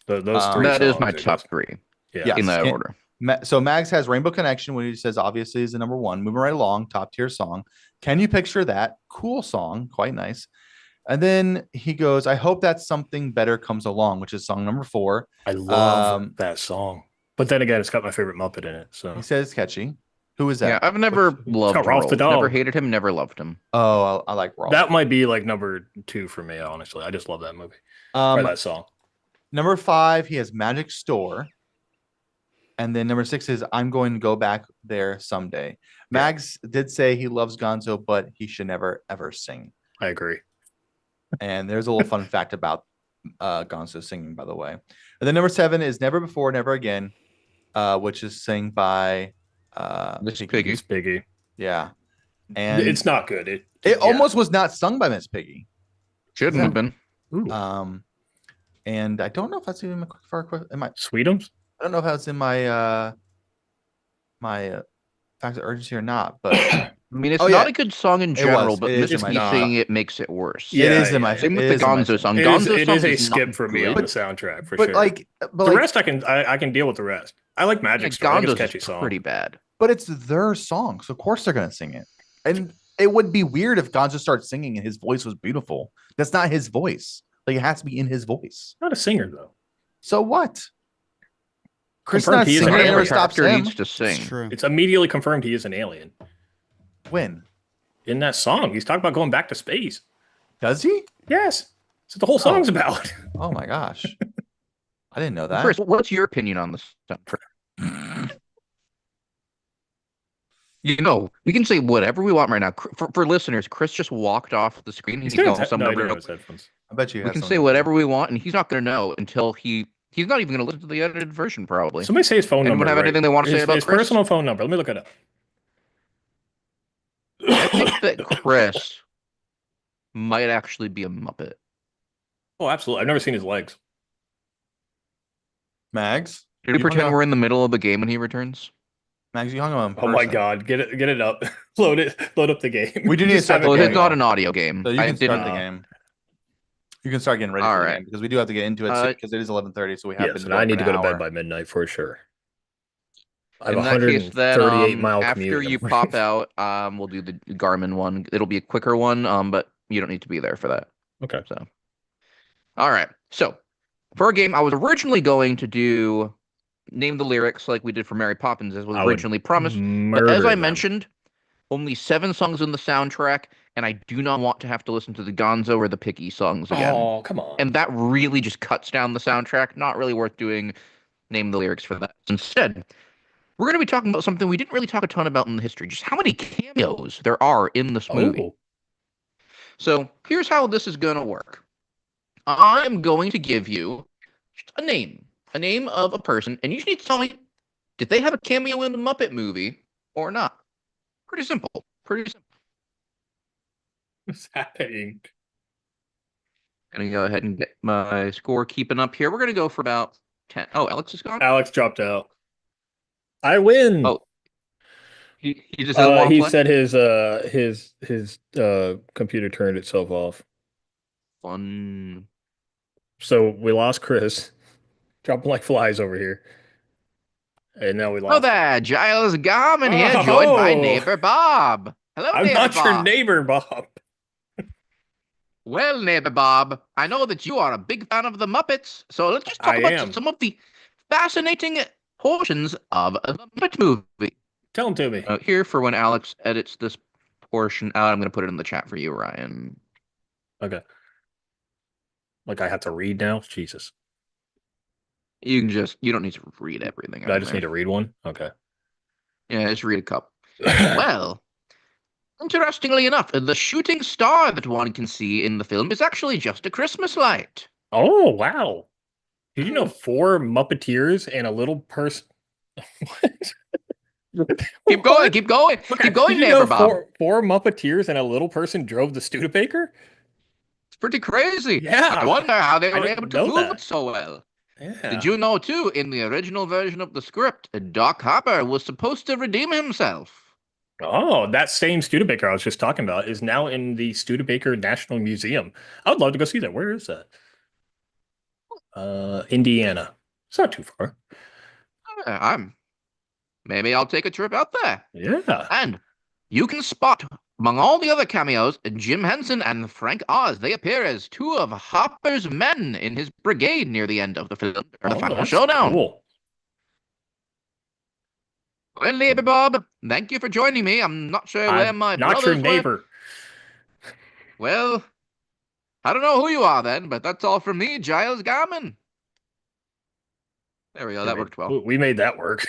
Those three
That is
songs
my
are
top
just-
three
Yeah.
in that
Can-
order.
So Mags has Rainbow Connection, when he says obviously is the number one. Moving Right Along, top tier song. Can You Picture That? Cool song, quite nice. And then he goes, I hope that something better comes along, which is song number 4.
I love that song. But then again, it's got my favorite Muppet in it. So
He says it's catchy. Who is
Yeah,
that?
I've never loved
got Ralph the
Rolf. Never
dog.
hated him, never loved him.
Oh, I like Rolf.
that might be like number 2 for me, honestly. I just love that movie. Or that song.
Number 5, he has Magic Store. And then number 6 is I'm going to go back there someday. Mags did say he loves Gonzo, but he should never ever sing.
I agree.
And there's a little fun fact about Gonzo singing, by the way. And then number 7 is Never Before, Never Again, which is sang by
This is Piggy.
It's Biggie.
yeah. And
It's not good. It
almost was not sung by Miss Piggy.
Shouldn't have been.
Ooh.
And I don't know if that's even in my
Sweetums?
I don't know if that's in my facts of urgency or not, but
I mean, it's
Oh,
not
yeah.
a good song in
It
general,
was.
but
It is
Miss
in
Piggy
my-
singing it makes it worse.
Yeah,
it is in
yeah,
my
yeah.
Same with
it
the
is in my
Gonzo song.
It
Gonzo
is
song
a
is not
skip for me
good.
on the soundtrack for
but
sure.
like
the rest I can deal with the rest. I like Magic
Yeah,
Store. I think it's a
Gonzo's
catchy
is
song.
pretty bad.
but it's their song, so of course they're gonna sing it. And it would be weird if Gonzo started singing and his voice was beautiful. That's not his voice. Like it has to be in his voice.
Not a singer though.
So what? Chris
Confirmed
not
he is
singing
an
it never
alien.
stops
Character
him.
needs to sing.
It's true.
It's immediately confirmed he is an alien.
When?
In that song, he's talking about going back to space.
Does he?
Yes. That's what the whole song's about.
Oh my gosh. I didn't know that.
Chris, what's your opinion on this soundtrack? You know, we can say whatever we want right now. For listeners, Chris just walked off the screen.
He's
He's
doing
going somewhere.
no, he didn't have his headphones.
I bet you
We
have
can say
something.
whatever we want, and he's not going to know until he's not even going to listen to the edited version, probably.
Somebody say his phone
Anyone
number.
have
right?
anything they want to say
His-
about
his
Chris?
personal phone number? Let me look it up.
I think that Chris might actually be a Muppet.
Oh, absolutely. I've never seen his legs.
Mags?
Should we
You hung
pretend
up-
we're in the middle of a game when he returns?
Mags, you hung on.
Oh my god, get it up. Load up the game.
We do need to
Just
start
have
the
it
Well,
game.
it's
going.
not an audio game.
So you
I
can start
didn't.
the game. You can start getting ready
All
for the
right.
game because we do have to get into it
Uh,
because it is 11:30. So we have
Yes,
to.
and I need to go to bed by midnight for sure. I have
In that case, then
138-mile
after
commute.
you pop out, we'll do the Garmin one. It'll be a quicker one, but you don't need to be there for that.
Okay.
So, all right. So, for a game, I was originally going to do name the lyrics like we did for Mary Poppins, as was
I would
originally promised. But
murder
as I
them.
mentioned, only 7 songs in the soundtrack, and I do not want to have to listen to the Gonzo or the Picky songs again.
Oh, come on.
And that really just cuts down the soundtrack. Not really worth doing name the lyrics for that. Instead, we're going to be talking about something we didn't really talk a ton about in the history, just how many cameos there are in this movie.
Oh.
So here's how this is going to work. I am going to give you just a name of a person, and you just need to tell me, did they have a cameo in the Muppet movie or not? Pretty simple. Pretty simple.
What's happening?
Gonna go ahead and get my score keeping up here. We're gonna go for about 10. Oh, Alex is gone?
Alex dropped out. I win.
Oh. He just doesn't want to
He
play?
said his computer turned itself off.
Fun.
So we lost Chris. Dropping like flies over here. And now we lost.
Oh there, Giles Garman here,
Oh.
joined by neighbor Bob. Hello,
I'm
neighbor
not
Bob.
your neighbor, Bob.
Well, neighbor Bob, I know that you are a big fan of the Muppets, so let's just talk
I
about
am.
some of the fascinating portions of the Muppet movie.
Tell him to me.
Here, for when Alex edits this portion out, I'm going to put it in the chat for you, Ryan.
Okay. Like I have to read now? Jesus.
You don't need to read everything.
I just need to read one? Okay.
Yeah, just read a couple. Well, interestingly enough, the shooting star that one can see in the film is actually just a Christmas light.
Oh, wow. Did you know 4 Muppeteers and a little person?
Keep going, keep going, keep going,
Did you
neighbor
know
Bob.
four Muppeteers and a little person drove the Studebaker?
It's pretty crazy.
Yeah.
I wonder how they
I
were
didn't
able to
know
move
that.
it so well.
Yeah.
Did you know, too, in the original version of the script, Doc Hopper was supposed to redeem himself?
Oh, that same Studebaker I was just talking about is now in the Studebaker National Museum. I would love to go see that. Where is that? Indiana. It's not too far.
Maybe I'll take a trip out there.
Yeah.
And you can spot among all the other cameos, Jim Henson and Frank Oz. They appear as 2 of Hopper's men in his brigade near the end of the film, or the final
that's
showdown.
Cool.
Well, neighbor Bob, thank you for joining me. I'm not sure where my
not
brothers
your
were.
neighbor.
Well, I don't know who you are then, but that's all from me, Giles Garman. There we go. That worked well.
We made that work.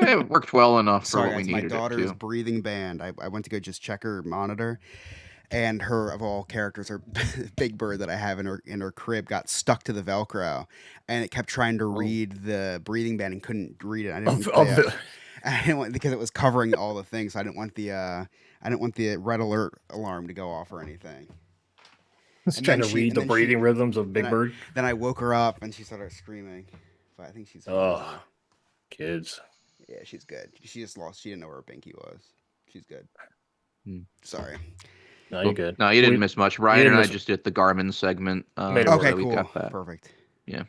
It worked well enough for
Sorry,
what we
guys, my
needed it
daughter is
to.
breathing banned. I went to go just check her monitor, and her, of all characters, her Big Bird that I have in her crib got stuck to the Velcro, and it kept trying to read the breathing ban and couldn't read it. I didn't want because it was covering all the things. So I didn't want the red alert alarm to go off or anything.
Just trying to read the breathing rhythms of Big Bird.
Then I woke her up and she started screaming. But I think she's
kids.
Yeah, she's good. She just lost. She didn't know where her binky was. She's good. Sorry.
No, you're good.
No, you didn't miss much. Ryan and I just did the Garmin segment.
Okay,
so we
cool.
got that.
Perfect.
Yeah.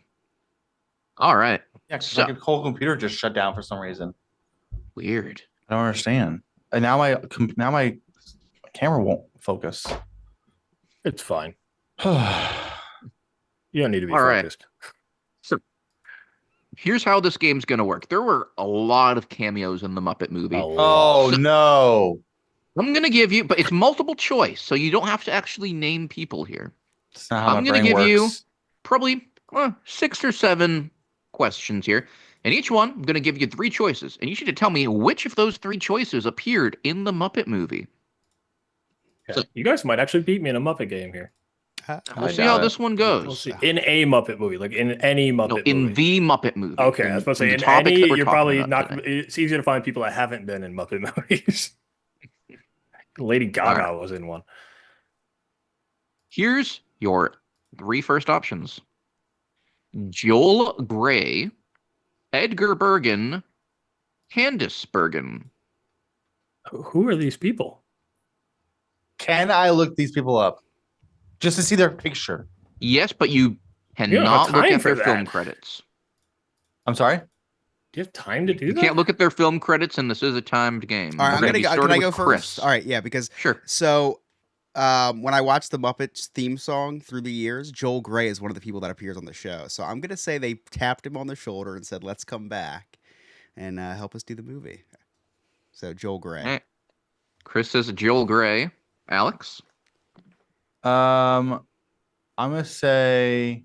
All right.
Yeah, because my whole computer just shut down for some reason.
Weird.
I don't understand. And now my camera won't focus.
It's fine. You don't need to be
All right.
focused.
So here's how this game's going to work. There were a lot of cameos in the Muppet movie.
Oh, no.
I'm going to give you, but it's multiple choice, so you don't have to actually name people here.
That's not how
I'm
my
going
brain
to give
works.
you probably 6 or 7 questions here. And each one, I'm going to give you 3 choices. And you need to tell me which of those 3 choices appeared in the Muppet movie.
Okay. So, you guys might actually beat me in a Muppet game here.
We'll see how this one goes.
We'll see. In a Muppet movie, like in any Muppet movie.
In the Muppet movie.
Okay, I was supposed to say in any, you're probably not, it's easier to find people that haven't been in Muppet movies. Lady Gaga was in one.
Here's your 3 first options. Joel Grey, Edgar Bergen, Candice Bergen.
Who are these people?
Can I look these people up? Just to see their picture.
Yes, but you cannot look at their film credits.
I'm sorry?
you have time to do
You
that?
can't look at their film credits, and this is a timed game.
All right,
We're
I'm
gonna
gonna
be
go. Can
starting
I go
with Chris.
first? All right, yeah, because
Sure.
so when I watched the Muppets theme song through the years, Joel Grey is one of the people that appears on the show. So I'm gonna say they tapped him on the shoulder and said, "Let's come back and help us do the movie." So Joel Grey.
All right. Chris says Joel Grey. Alex?
I'm gonna say.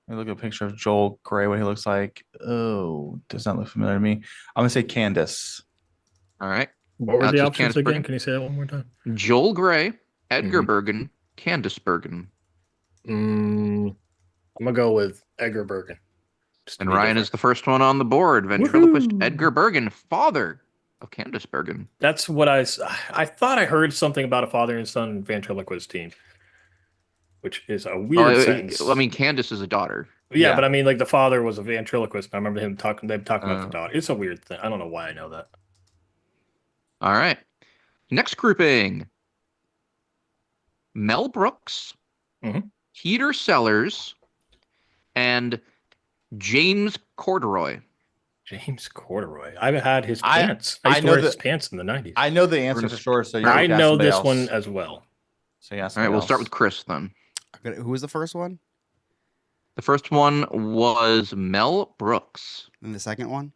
Let me look at a picture of Joel Grey. What he looks like. Oh, does not look familiar to me. I'm gonna say Candace.
All right.
What were
Alex
the
is
options
Candace
again?
Bergen.
Can you say that one more time?
Joel Grey, Edgar
Mhm.
Bergen, Candace Bergen.
I'm gonna go with Edgar Bergen. Just to
And
be
Ryan
different.
is the first one on the board. Ventriloquist
Woohoo!
Edgar Bergen, father of Candace Bergen.
That's what I thought I heard something about a father and son ventriloquist team, which is a weird sentence.
I mean, Candace is a daughter.
Yeah,
Yeah.
but I mean, like the father was a ventriloquist. I remember them talking about the
Uh.
daughter. It's a weird thing. I don't know why I know that.
All right. Next grouping. Mel Brooks,
Mhm.
Peter Sellers, and James Corduroy.
James Corduroy. I've had his
I-
pants.
I
I used to
know
wear his
that-
pants in the 90s.
I know the answer
gonna
for sure. So you
I
have to ask
know
somebody
this
else.
one as well.
So you ask
All right,
somebody
we'll start
else.
with Chris then.
Who was the first one?
The first one was Mel Brooks,
And the second one?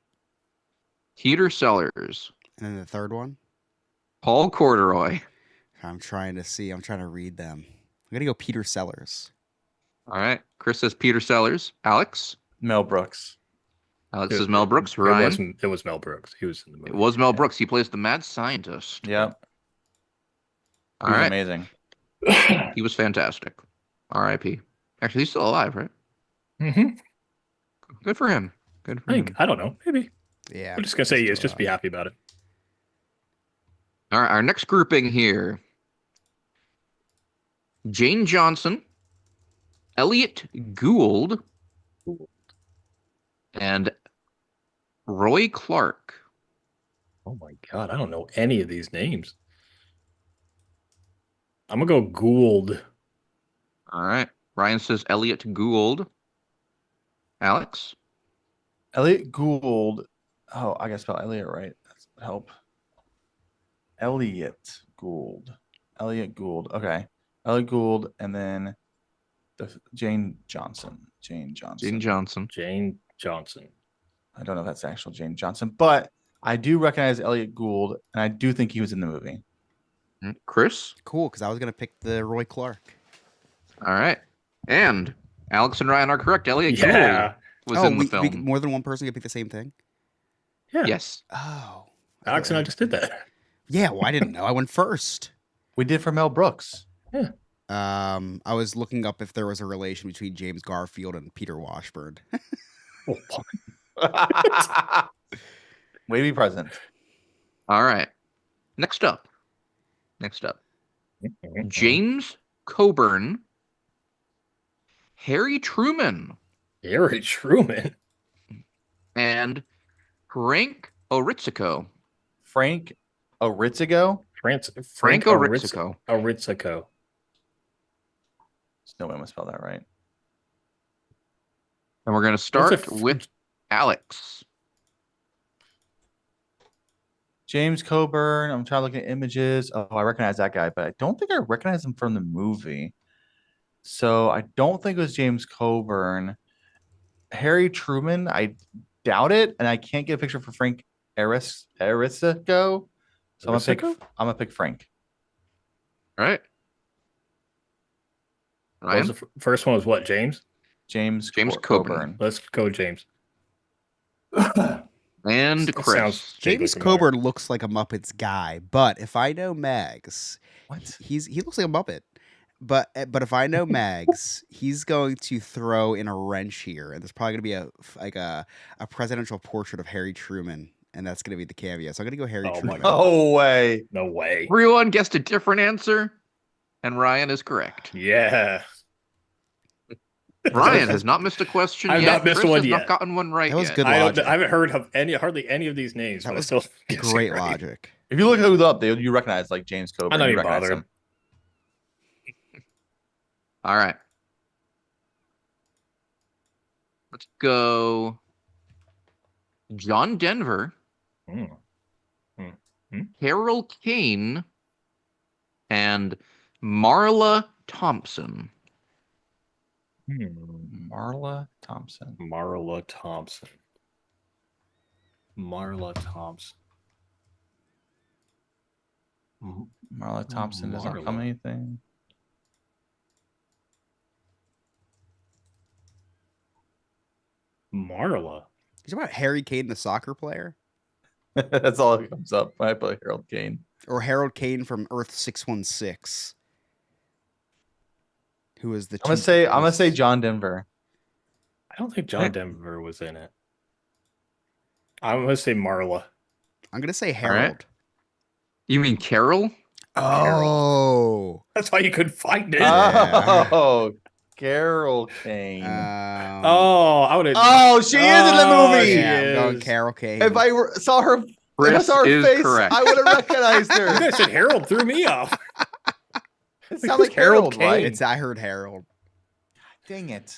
Peter Sellers,
And then the third one?
Paul Corduroy.
I'm trying to read them. I'm gonna go Peter Sellers.
All right. Chris says Peter Sellers. Alex?
Mel Brooks.
Alex says Mel Brooks. Ryan?
It was Mel Brooks. He was in the movie.
It was Mel Brooks. He plays the mad scientist.
Yep.
All
He was
right.
amazing.
He was fantastic. R.I.P. Actually, he's still alive, right?
Mm-hmm.
Good for him. Good for him.
I don't know. Maybe.
Yeah.
I'm just gonna say
he's
yes.
still
Just be happy about it.
All right. Our next grouping here. Jane Johnson, Elliot Gould, and Roy Clark.
Oh my god, I don't know any of these names. I'm gonna go Gould.
All right. Ryan says Elliot Gould. Alex?
Elliot Gould. Oh, I gotta spell Elliot right. That's help. Elliot Gould. Elliot Gould. Okay. Elliot Gould, and then Jane Johnson. Jane Johnson.
Jane Johnson.
Jane Johnson.
I don't know if that's the actual Jane Johnson, but I do recognize Elliot Gould, and I do think he was in the movie.
Chris?
Cool, because I was gonna pick the Roy Clark.
All right. And Alex and Ryan are correct. Elliot
Yeah.
Gould was in the
we
film.
more than one person can pick the same thing.
Yeah.
Yes.
Oh,
Alex and I just did that.
Yeah, well, I didn't know. I went first.
We did for Mel Brooks.
I was looking up if there was a relation between James Garfield and Peter Washburn.
Way to be present.
All right. Next up. James Coburn, Harry Truman,
Harry Truman.
and Frank Oritzico.
Frank Oritzigo.
Frank
Oritzico.
Oritzico.
Oritzico.
There's no way I'm gonna spell that right.
And we're going to start with Alex.
James Coburn. I'm trying to look at images. Oh, I recognize that guy, but I don't think I recognize him from the movie. So I don't think it was James Coburn. Harry Truman, I doubt it, and I can't get a picture for Frank Oritzico. So I'm gonna pick Frank.
All right.
What was
Ryan?
the first one was what? James?
James
Coburn.
Coburn.
Let's go, James.
And
That
Chris.
sounds
James
vaguely familiar.
Coburn looks like a Muppets guy, but if I know Mags,
What?
he looks like a Muppet. But if I know Mags, he's going to throw in a wrench here, and there's probably going to be a presidential portrait of Harry Truman, and that's going to be the cameo. So I'm going to go Harry
Oh my
Truman.
God.
No way.
No way.
Everyone guessed a different answer, and Ryan is correct.
Yeah.
Ryan has not missed a question
I've
yet.
not missed
Chris
one
has
yet.
not gotten one right
That was
yet.
good.
I
logic.
haven't heard of hardly any of these names.
That
but I
was
still guess it
Great
right.
logic.
If you look who's up, you recognize like James Coburn.
I'm not
You
even
recognize
bothering.
All right. Let's go John Denver,
Mm.
Carol Kane, and Marla Thompson.
Marla Thompson.
Marla Thompson. Marla Thompson.
Marla Thompson doesn't
Marla.
come anything.
Marla.
Is it about Harry Kane, the soccer player?
That's all that comes up. I play Harold Kane.
Or Harold Kane from Earth 616? Who is the
I'm gonna say John Denver.
I don't think John Denver was in it. I'm gonna say Marla.
I'm gonna say
right.
Harold.
You mean Carol?
Oh.
That's why you couldn't find it.
Oh, Carol Kane.
Oh, I would have.
Oh, she is in the movie.
she
Yeah, I'm going
is.
Carol Kane.
If I saw her, if I
Chris
saw her
is
face,
correct.
I would have recognized
You
her.
guys said Harold threw me off.
It sounds like
Harold
Harold,
Kane.
right?
I heard Harold.
Dang it.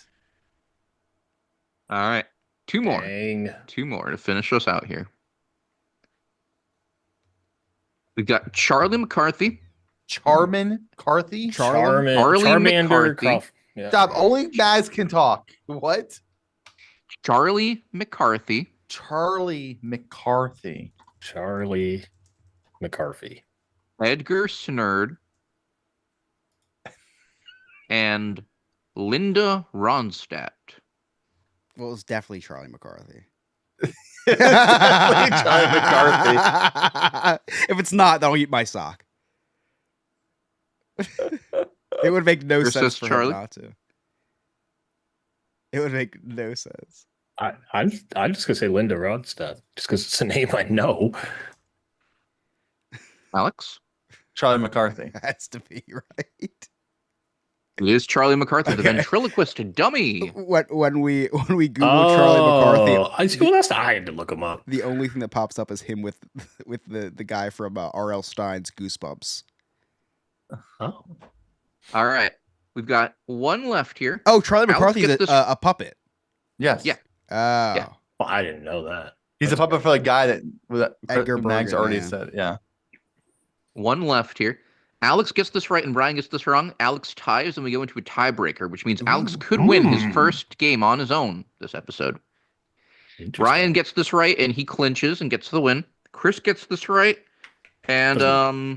All right. Two more.
Dang.
Two more to finish us out here. We've got Charlie McCarthy.
Charmin Carthy?
Charlie
Charmander.
McCarthy.
Yeah.
Stop. Only Baz can talk. What?
Charlie McCarthy.
Charlie McCarthy.
Charlie McCarthy.
Edgar Snerd. And Linda Ronstadt.
Well, it's definitely Charlie McCarthy.
Definitely Charlie McCarthy.
If it's not, then I'll eat my sock. It would make no
Chris
sense
says
for
Charlie?
him not to. It would make no sense.
I'm just gonna say Linda Ronstadt, just because it's a name I know.
Alex?
Charlie McCarthy.
Has to be right.
It is Charlie McCarthy, the
Okay.
ventriloquist dummy.
When we Google Charlie McCarthy,
I see. Well, that's I had to look him up.
the only thing that pops up is him with the guy from R.L. Stein's Goosebumps.
Oh,
All right. We've got one left here.
Oh, Charlie
Alex
McCarthy's
gets this-
a puppet.
Yes.
Yeah.
Oh,
well, I didn't know that.
He's a puppet for the guy that
Edgar
Mags
Bergen,
already
yeah.
said. Yeah.
One left here. Alex gets this right and Brian gets this wrong. Alex ties and we go into a tiebreaker, which means Alex could win his first game on his own this episode. Brian gets this right and he clinches and gets the win. Chris gets this right and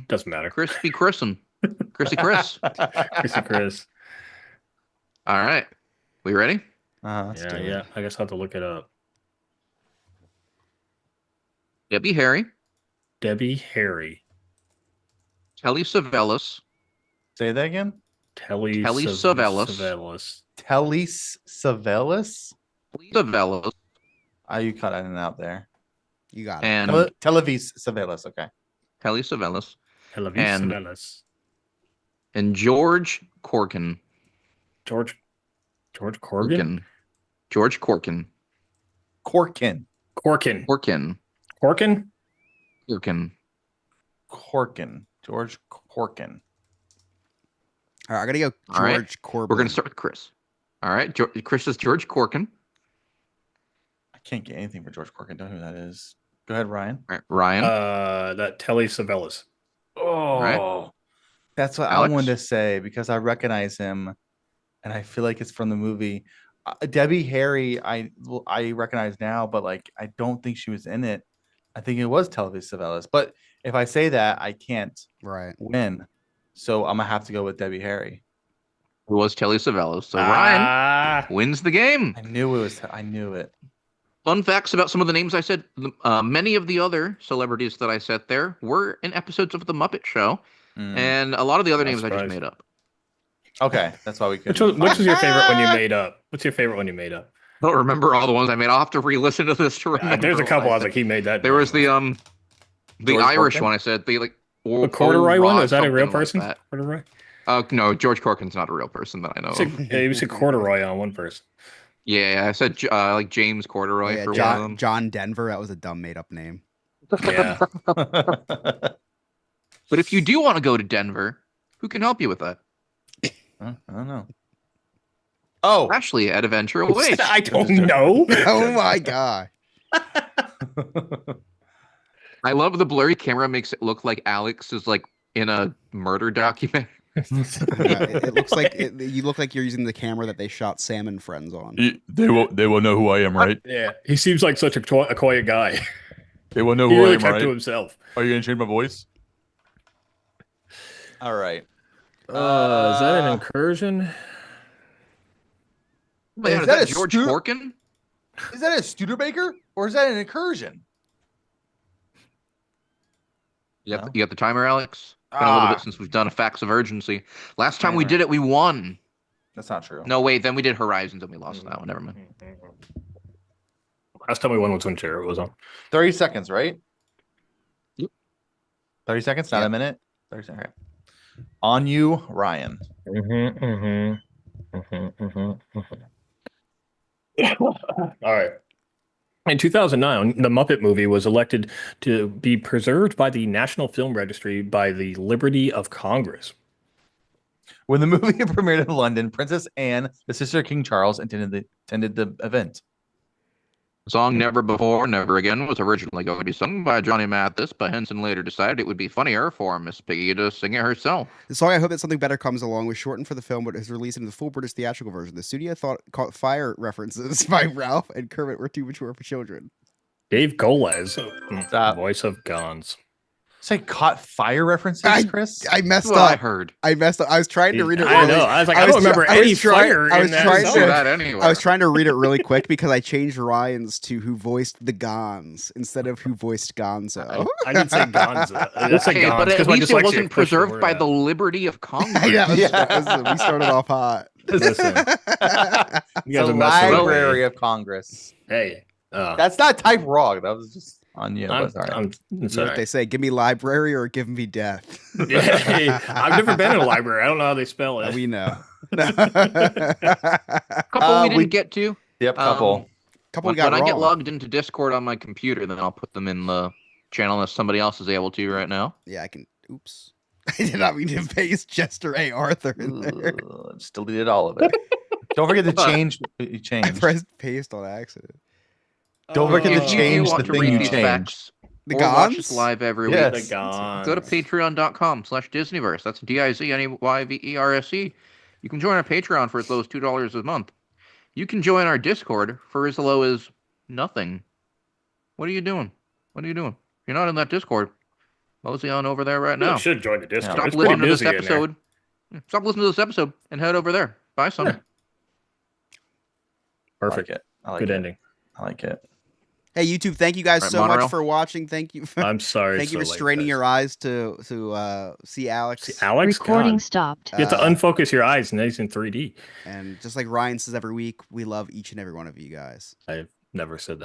Doesn't matter.
Crispy Chrisen. Chrissy Chris.
Chrissy Chris.
All right. We ready?
Yeah. I guess I'll have to look it up.
Debbie Harry,
Debbie Harry.
Telly Savalas,
Say that again.
Telly
Savalas.
Savalas.
Telly Savalas.
Savalas,
You cut in and out there.
you got it.
and
Televis Savalas. Okay.
Telly Savalas,
Telly
And-
Savalas.
and George Corkin.
George Corgan?
Corkin. George Corkin.
Corkin.
Corkin.
Corkin.
Corkin?
Corkin.
Corkin. George Corkin.
All right, I gotta go.
All right.
George Corbin.
We're going to start with Chris. All right. Chris is George Corkin.
I can't get anything for George Corkin. Don't know who that is. Go ahead, Ryan.
All right. Ryan.
That Telly Savalas.
Oh,
right.
That's what
Alex?
I wanted to say because I recognize him, and I feel like it's from the movie. Debbie Harry, I recognize now, but like I don't think she was in it. I think it was Telly Savalas. But if I say that, I can't
Right.
win. So I'm gonna have to go with Debbie Harry.
It was Telly Savalas. So Ryan
Ah,
wins the game.
I knew it was. I knew it.
Fun facts about some of the names I said. Many of the other celebrities that I said there were in episodes of The Muppet Show.
Mm.
And a lot of the other
Not
names I just
surprised.
made up.
Okay, that's why we could.
which was your favorite one you made up? What's your favorite one you made up?
I don't remember all the ones I made. I'll have to re-listen to this to remember.
There's a
what
couple. I
I
was
said.
like, he made that.
There was the
George
Irish
Corkin?
one I said. The
The corduroy one. Was that a
something
real
like
person?
that.
Corduroy.
No, George Corkin's not a real person that I know.
You said corduroy on one person.
Yeah, I said like James Corduroy
Yeah,
for one of them.
John Denver. That was a dumb made up name.
Yeah.
But if you do want to go to Denver, who can help you with that?
I don't know. Oh,
Ashley at Adventure Awaits.
I don't know.
Oh my god.
I love the blurry camera makes it look like Alex is like in a murder document.
It looks like you look like you're using the camera that they shot Sam and Friends on.
They will know who I am, right?
Yeah, he seems like such a quiet guy.
They will know
He
who I
really
am,
kept
right?
to himself.
Are you gonna change my voice? All right.
Is that an incursion?
Man, is
that
that
a
George
stu-
Forkin?
Is that a Studebaker or is that an incursion?
You got,
No.
you got the timer, Alex? It's been a little
Ah.
bit since we've done a Facts of Urgency. Last time we
Timer.
did it, we won.
That's not true.
No, wait, then we did Horizons and we lost that one. Never mind.
Last time we won was when Jared was on.
30 seconds, right?
Yep.
30 seconds, not
Yep.
a minute. 30 seconds. On you, Ryan.
All right. In 2009, the Muppet movie was elected to be preserved by the National Film Registry by the Liberty of Congress.
When the movie premiered in London, Princess Anne, the sister of King Charles, attended the event.
The song Never Before, Never Again was originally going to be sung by Johnny Mathis, but Henson later decided it would be funnier for Miss Piggy to sing it herself.
The song "I Hope That Something Better Comes Along" was shortened for the film, but is released in the full British theatrical version. The studio thought caught fire references by Ralph and Kermit were too mature for children.
Dave Goles,
Stop.
voice of Gons.
Say caught fire references, Chris?
I messed
That's what I
up.
heard.
I messed up. I was trying to read it.
I
Really,
know. I was like,
I
I
was
don't
try-
remember
I was
any
trying-
fire
I was
in that
trying
song.
to-
that anyway.
I was trying to read it really quick because I changed Ryan's to who voiced the Gons instead of who voiced Gonzo.
I did say Gonzo. I did say
Okay,
Gons
but at
because my
least it
dyslexia
wasn't
pushed the
preserved
word
by
out.
the Liberty of Congress.
We started off hot.
Listen, you guys
the
are messing with
Library
me.
of Congress.
Hey,
That's not type wrong. That was just on you.
I'm,
But all right.
I'm, it's
You know
all
what they
right.
say? Give me library or give me death.
Hey, I've never been in a library. I don't know how they spell it.
We know.
Couple we didn't get to.
Yep, couple.
Couple
When,
got
when I get
wrong.
logged into Discord on my computer, then I'll put them in the channel unless somebody else is able to right now.
Yeah, I can. Oops. I did not mean to paste Chester A. Arthur in there.
Just deleted all of it. Don't forget to change what you
I
changed.
pressed paste on accident.
Don't forget to
If you
change
want
the
to
thing
read
you
these
changed.
facts
The
or watch us
Gons?
live every
Yes.
week,
The Gons.
go to patreon.com/Dizneyverse. That's Dizneyverse. You can join our Patreon for as low as $2 a month. You can join our Discord for as low as nothing. What are you doing? What are you doing? You're not in that Discord. Mosey on over there right
You
now.
should join the Discord.
Stop
It's pretty
listening to this
busy in there.
episode. Stop listening to this episode and head over there. Bye, son.
Yeah. I like
Perfect.
it. I like
Good
it.
ending.
I like it.
Hey, YouTube, thank you guys
Right,
so
Monorail?
much for watching. Thank you.
I'm sorry.
Thank you
it's
for
so late,
straining
guys.
your eyes to see Alex.
See, Alex,
Recording
God.
stopped.
You have to
Uh,
unfocus your eyes, and it's in 3D.
And just like Ryan says every week, we love each and every one of you guys.
I've never said that.